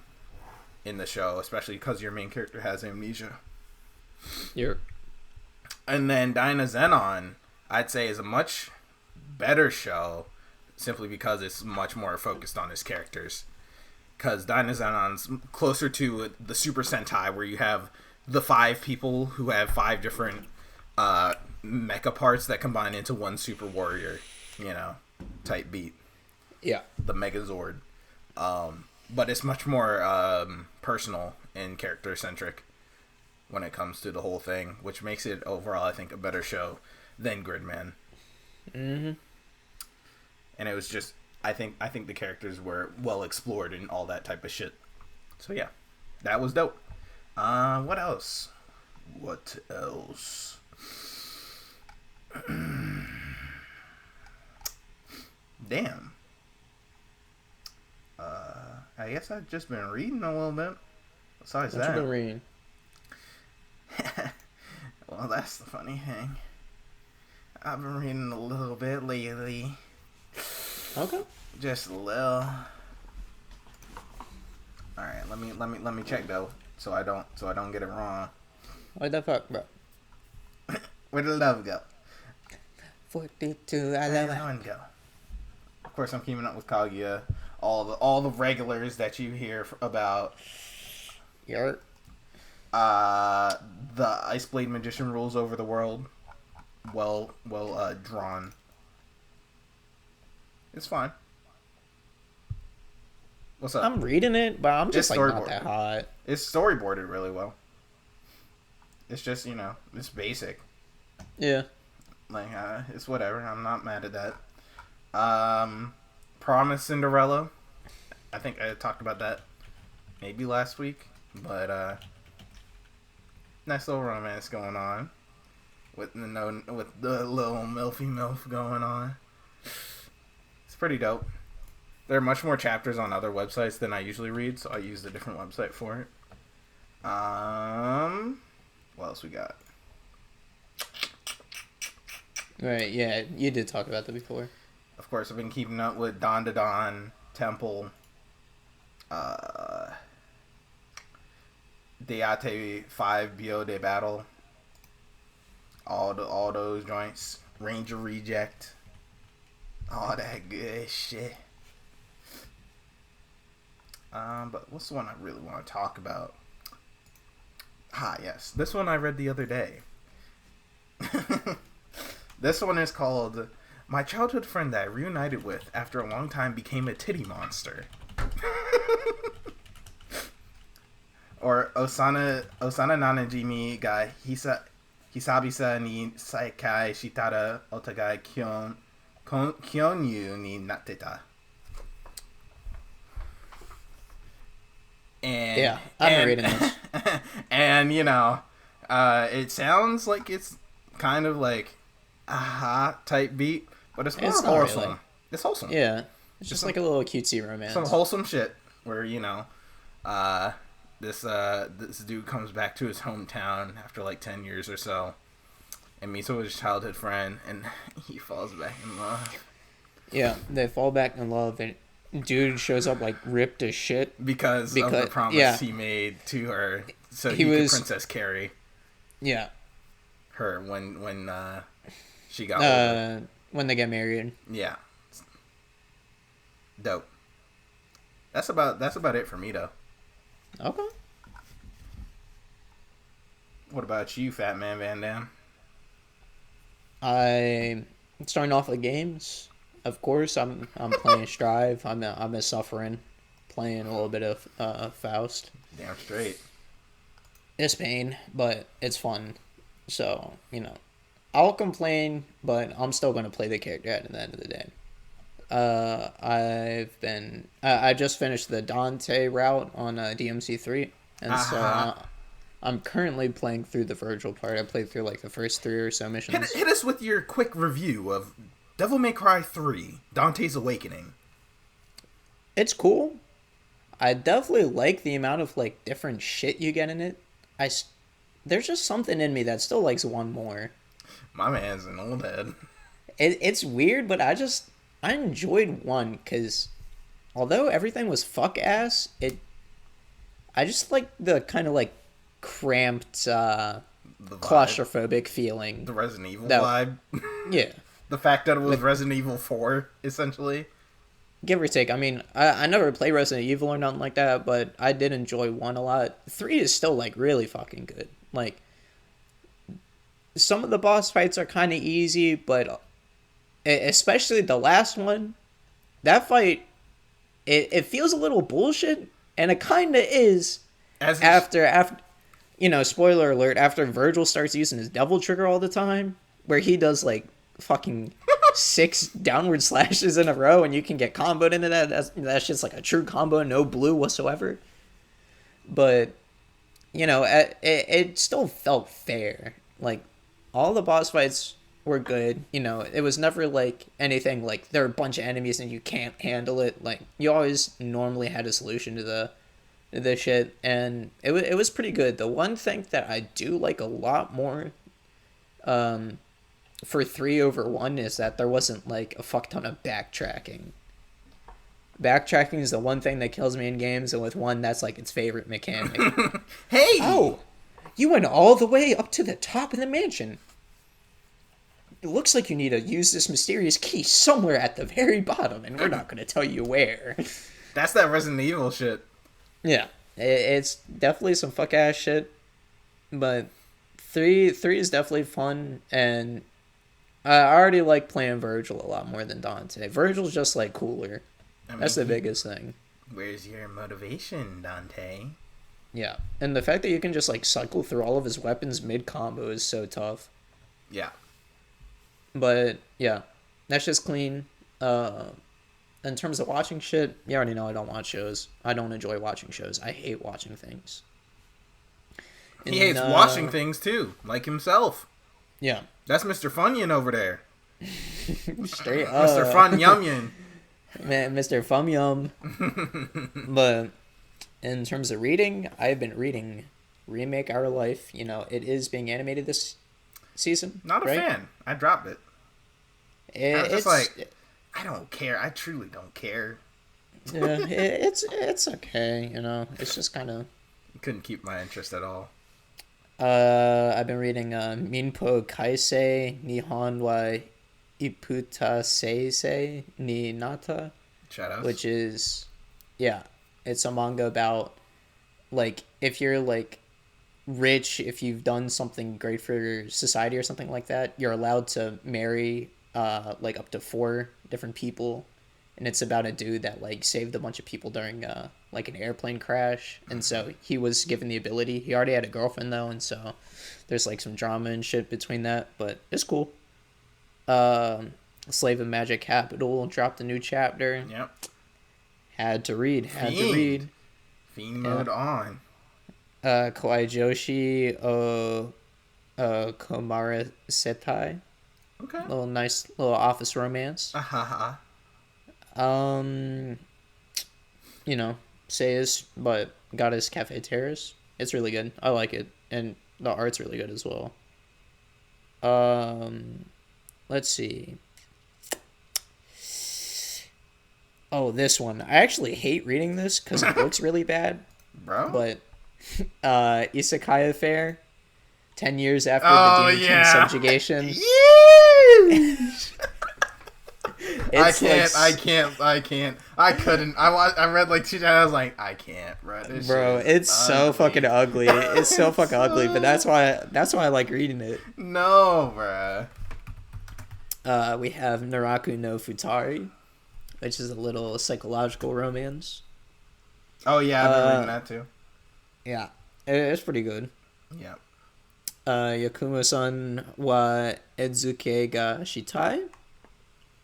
in the show, especially because your main character has amnesia. Yep. And then Dyna Zenon, I'd say, is a much better show simply because it's much more focused on his characters. because Dynazonon's closer to the Super Sentai, where you have the 5 people who have 5 different mecha parts that combine into one super warrior, type beat. Yeah. The Megazord. But it's much more personal and character centric when it comes to the whole thing, which makes it overall, I think, a better show than Gridman. Mm-hmm. And it was just, I think the characters were well explored and all that type of shit. So yeah, that was dope. What else? Damn. I guess I've just been reading a little bit. Besides What that. you been reading? Well, that's the funny thing. I've been reading a little bit lately. Okay. Just a little. All right, let me check though, so I don't get it wrong. What the fuck, bro? Where did love go? 42, I Where love did it. that one go? Of course, I'm keeping up with Kaguya. All the regulars that you hear about. Yerp. The Ice Blade Magician rules over the world. Well drawn. It's fine. What's up? I'm reading it, but I'm just It's like not storyboarded. that hot. It's storyboarded really well. It's just, it's basic. Yeah. Like, it's whatever. I'm not mad at that. Promise Cinderella. I think I talked about that maybe last week, but nice little romance going on with the little milfy milf going on. It's pretty dope. There are much more chapters on other websites than I usually read, so I used a different website for it. What else we got? Right, yeah, you did talk about that before. Of course, I've been keeping up with Dawn to Dawn, Temple, Deate 5 Biode Battle, all those joints, Ranger Reject, all that good shit. But what's the one I really want to talk about? Yes, this one I read the other day. This one is called My Childhood Friend That I Reunited With After a Long Time Became a Titty Monster. Or Osana Nanajimi ga Hisabisa ni Saikai Shitada Otagai Kyonyu ni Natteta. And, Yeah, I'm reading this. And, it sounds like it's kind of like aha type beat, but it's more It's not wholesome. really. It's wholesome. Yeah, it's just like a little cutesy romance. Some wholesome shit where, this dude comes back to his hometown after like 10 years or so and meets with his childhood friend, and he falls back in love. Yeah, they fall back in love, and dude shows up like ripped as shit. Because of the promise he made to her, so he could Princess Carrie. Yeah. Her when she got older. When they get married. Yeah. Dope. That's about it for me though. Okay. What about you, Fat Man Van Dam? I'm starting off with games. Of course, I'm playing Strive. I'm a suffering, playing a little bit of Faust. Damn straight. It's pain, but it's fun. So, I'll complain, but I'm still going to play the character at the end of the day. I just finished the Dante route on DMC3, and so I'm currently playing through the Virgil part. I played through like the first 3 or so missions. Hit us with your quick review of Devil May Cry 3, Dante's Awakening. It's cool. I definitely like the amount of like different shit you get in it. There's just something in me that still likes one more. My man's an old head. It's weird, but I enjoyed 1 because although everything was fuck ass, I just like the kind of like cramped, claustrophobic feeling. The Resident Evil vibe. Yeah. The fact that it was Resident Evil 4, essentially. give or take. I mean, I never played Resident Evil or nothing like that, but I did enjoy 1 a lot. 3 is still, like, really fucking good. Like, some of the boss fights are kind of easy, but especially the last one, that fight, it feels a little bullshit, and it kind of is after, you know, spoiler alert, after Virgil starts using his devil trigger all the time, where he does, like, fucking 6 downward slashes in a row, and you can get comboed into that. That's just, like, a true combo, no blue whatsoever. But, you know, it still felt fair. Like, all the boss fights were good. You know, it was never like anything like there are a bunch of enemies and you can't handle it. Like, you always normally had a solution to the shit, and it was pretty good. The one thing that I do like a lot more for 3 over 1 is that there wasn't like a fuck ton of backtracking. Backtracking is the one thing that kills me in games, and with 1, that's like its favorite mechanic. Hey! Oh, you went all the way up to the top of the mansion. It looks like you need to use this mysterious key somewhere at the very bottom, and we're not going to tell you where. That's that Resident Evil shit. Yeah, it's definitely some fuck-ass shit, but 3 is definitely fun, and I already like playing Virgil a lot more than Dante. Virgil's just, like, cooler. I mean, that's the biggest thing. Where's your motivation, Dante? Yeah, and the fact that you can just, like, cycle through all of his weapons mid-combo is so tough. Yeah. But, yeah, that's just clean. In terms of watching shit, you already know I don't watch shows. I don't enjoy watching shows. I hate watching things. He hates watching things, too, like himself. Yeah. That's Mr. Funyun over there. Straight up. Mr. Fun Yum. Man, Mr. Fum Yum. But in terms of reading, I've been reading Remake Our Life. You know, it is being animated this season. Not a fan. I dropped it. I'm just like, I don't care. I truly don't care. Yeah, it's okay. You know, it's just kind of. Couldn't keep my interest at all. I've been reading Minpo Kaisei Nihon wa Iputa Seisei ni Nata. Shadows. Which is, yeah, it's a manga about, like, if you're, like, rich, if you've done something great for society or something like that, you're allowed to marry, like, up to 4 different people. And it's about a dude that, like, saved a bunch of people during, like, an airplane crash. And so he was given the ability. He already had a girlfriend, though, and so there's, like, some drama and shit between that. But it's cool. Slave of Magic Capital dropped a new chapter. Yep. Had to read. Fiend mode on. Kawaii Joshi Komara Setai. Okay. Nice little office romance. You know, Sei's, but got his Cafe Terrace. It's really good. I like it. And the art's really good as well. Let's see. Oh, this one. I actually hate reading this because it looks really bad. Bro? But, Isekai Affair. 10 years after the Demon King subjugation. I can't. I couldn't. I read like 2 times. I was like, I can't, bro. Bro, it's so fucking ugly. It's so fucking ugly, but that's why I like reading it. No, bro. We have Naraku no Futari, which is a little psychological romance. Oh yeah, I've been reading that too. Yeah, it's pretty good. Yeah. Yakumo-san wa Edzuke ga Shitai.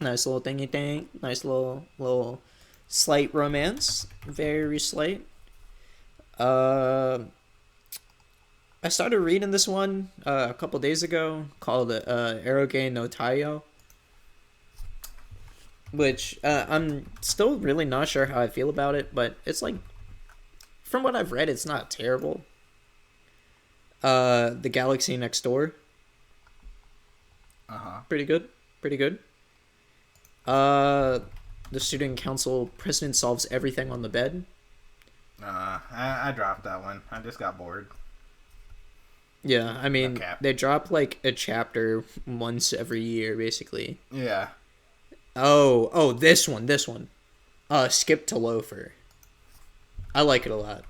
Nice little thingy thing. Nice little slight romance. Very slight. I started reading this one a couple days ago called Eroge no Taiyo. Which I'm still really not sure how I feel about it, but it's like, from what I've read, it's not terrible. The Galaxy Next Door. Pretty good. The student council president solves everything on the bed. I dropped that one. I just got bored. Yeah, I mean, they drop like a chapter once every year, basically. Yeah. Oh, this one. Skip to Loafer. I like it a lot.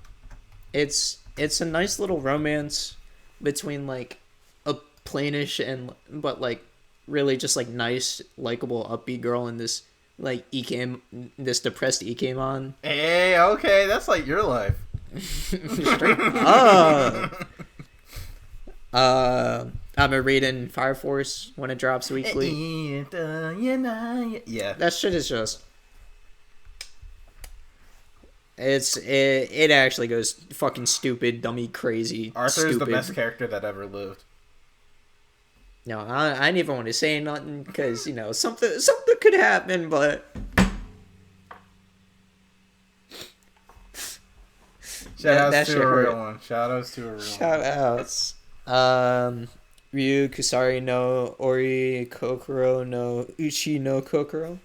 It's a nice little romance between like a plainish and but like really just like nice, likable, upbeat girl and this like this depressed Ikemon. Hey, okay, that's like your life. Straight up. I've been reading Fire Force when it drops weekly. Yeah. That shit is just. It actually goes fucking stupid, dummy, crazy. Arthur is the stupid. best character that ever lived. No, I didn't even want to say nothing because you know something could happen, but. Shout outs to a real one. Shout outs to a real one. Shout outs. Ryu Kusari no Ori Kokoro no Uchi no Kokoro.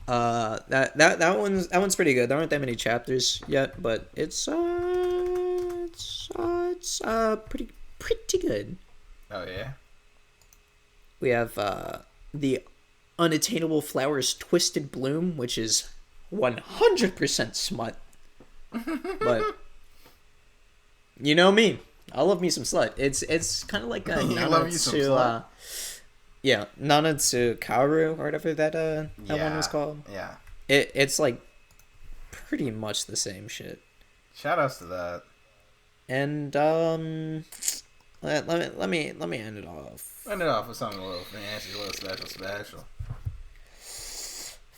That one's pretty good. There aren't that many chapters yet, but it's pretty good. Oh yeah. We have the Unattainable Flowers Twisted Bloom, which is 100% smut. But you know me, I love me some slut. It's kind of like a Nanatsu, Nanatsu Kaoru or whatever that one was called. Yeah. It's like pretty much the same shit. Shout outs to that. And let me end it off. End it off with something a little fancy, a little special.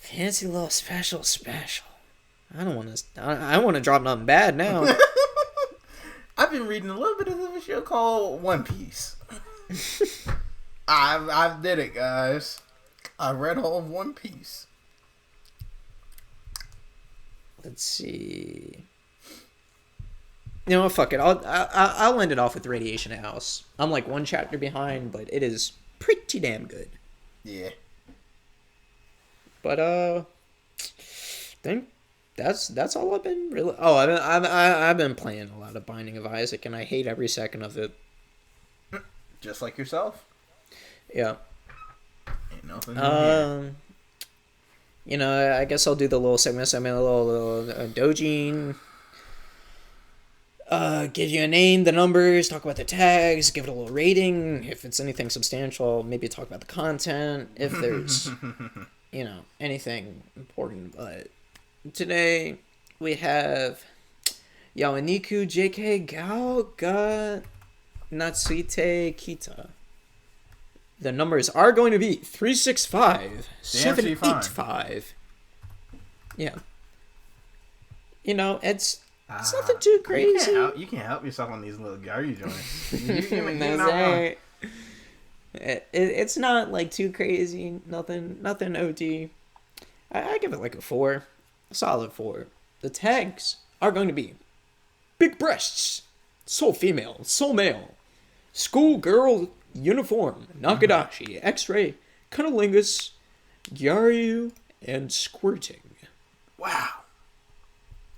Fancy little special. I don't want to. I want to drop nothing bad now. I've been reading a little bit of a show called One Piece. I did it, guys. I read all of One Piece. Let's see. You know what? Fuck it. I'll end it off with Radiation House. I'm like one chapter behind, but it is pretty damn good. Yeah. But I think that's all I've been really. Oh, I've been playing a lot of Binding of Isaac, and I hate every second of it. Just like yourself. Yeah. Ain't nothing here. You know, I guess I'll do the little segment. A little Dojin. Give you a name, the numbers, talk about the tags, give it a little rating. If it's anything substantial, maybe talk about the content. If there's, anything important. But today we have Yawaniku JK Gao ga Natsuite Kita. The numbers are going to be 365 785. Yeah. You know, it's nothing too crazy. You can't help yourself on these little Gary joints. It's not like too crazy. Nothing OD. I give it like a 4. A solid 4. The tags are going to be big breasts, soul female, soul male, schoolgirl uniform, Nakadashi, X-ray, cunnilingus, Gyaru, and squirting. Wow.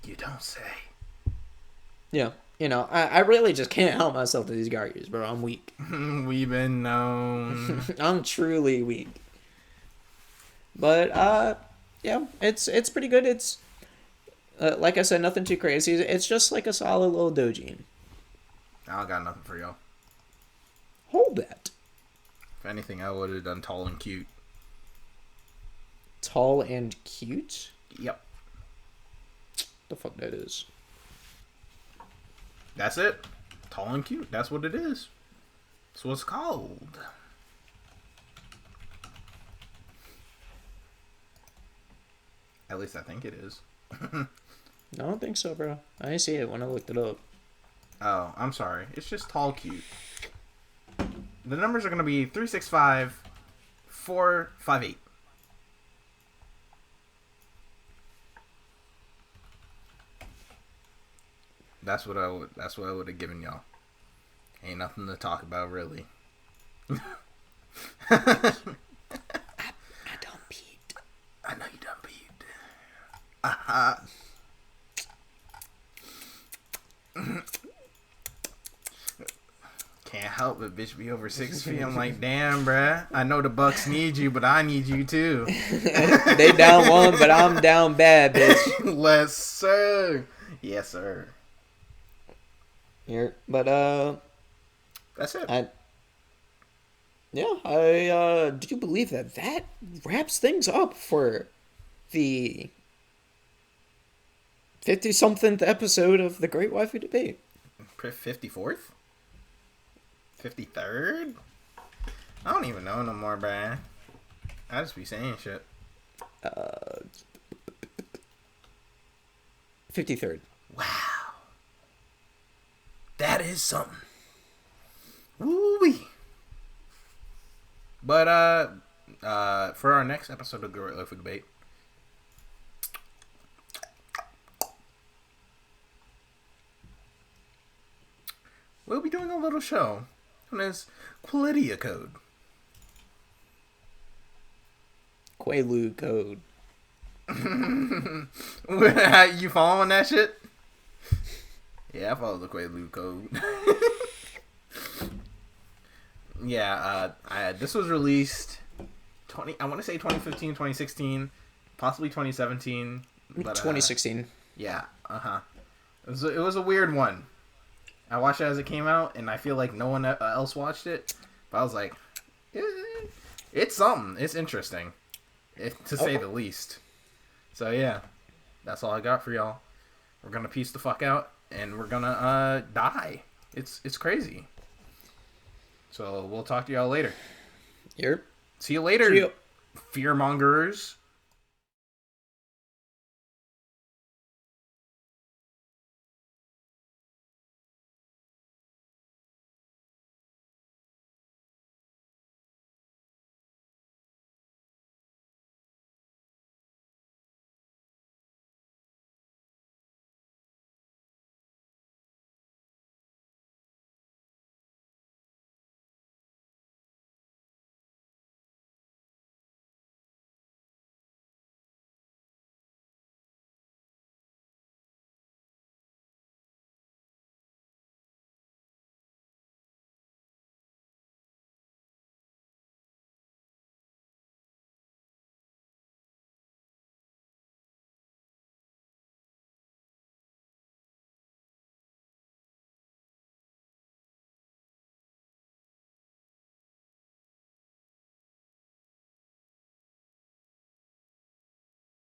You don't say. Yeah, I really just can't help myself to these Gyarus, bro. I'm weak. We've been known. I'm truly weak. But yeah, it's pretty good. It's like I said, nothing too crazy. It's just like a solid little dojin. I don't got nothing for y'all. Hold that. If anything, I would have done tall and cute. Tall and cute? Yep. The fuck that is? That's it. Tall and cute. That's what it is. That's what it's called. At least I think it is. I don't think so, bro. I didn't see it when I looked it up. Oh, I'm sorry. It's just tall cute. The numbers are going to be 365 458. That's what I would have given y'all. Ain't nothing to talk about, really. I done peed. I know you done peed. Can't help a bitch be over 6 feet. I'm like, damn, bruh. I know the Bucks need you, but I need you too. They down one, but I'm down bad, bitch. Yes, sir. Yes, sir. Here, but That's it. Do you believe that wraps things up for the 50-something episode of the Great Waifu Debate? 54th? 53rd? I don't even know no more, bruh. I just be saying shit. 53rd. Wow. That is something. Woo-wee. But, for our next episode of Great Waifu Debate, we'll be doing a little show known as Qualidia Code. Quaalude Code. You following that shit? Yeah, I follow the Quaalude Code. Yeah, this was released I want to say 2015, 2016, possibly 2017. But, 2016. Yeah, It was a weird one. I watched it as it came out, and I feel like no one else watched it. But I was like, it's something. It's interesting, to say the least. So yeah, that's all I got for y'all. We're gonna peace the fuck out, and we're gonna die. It's crazy. So we'll talk to y'all later. Yep. See you later, See ya. fearmongers.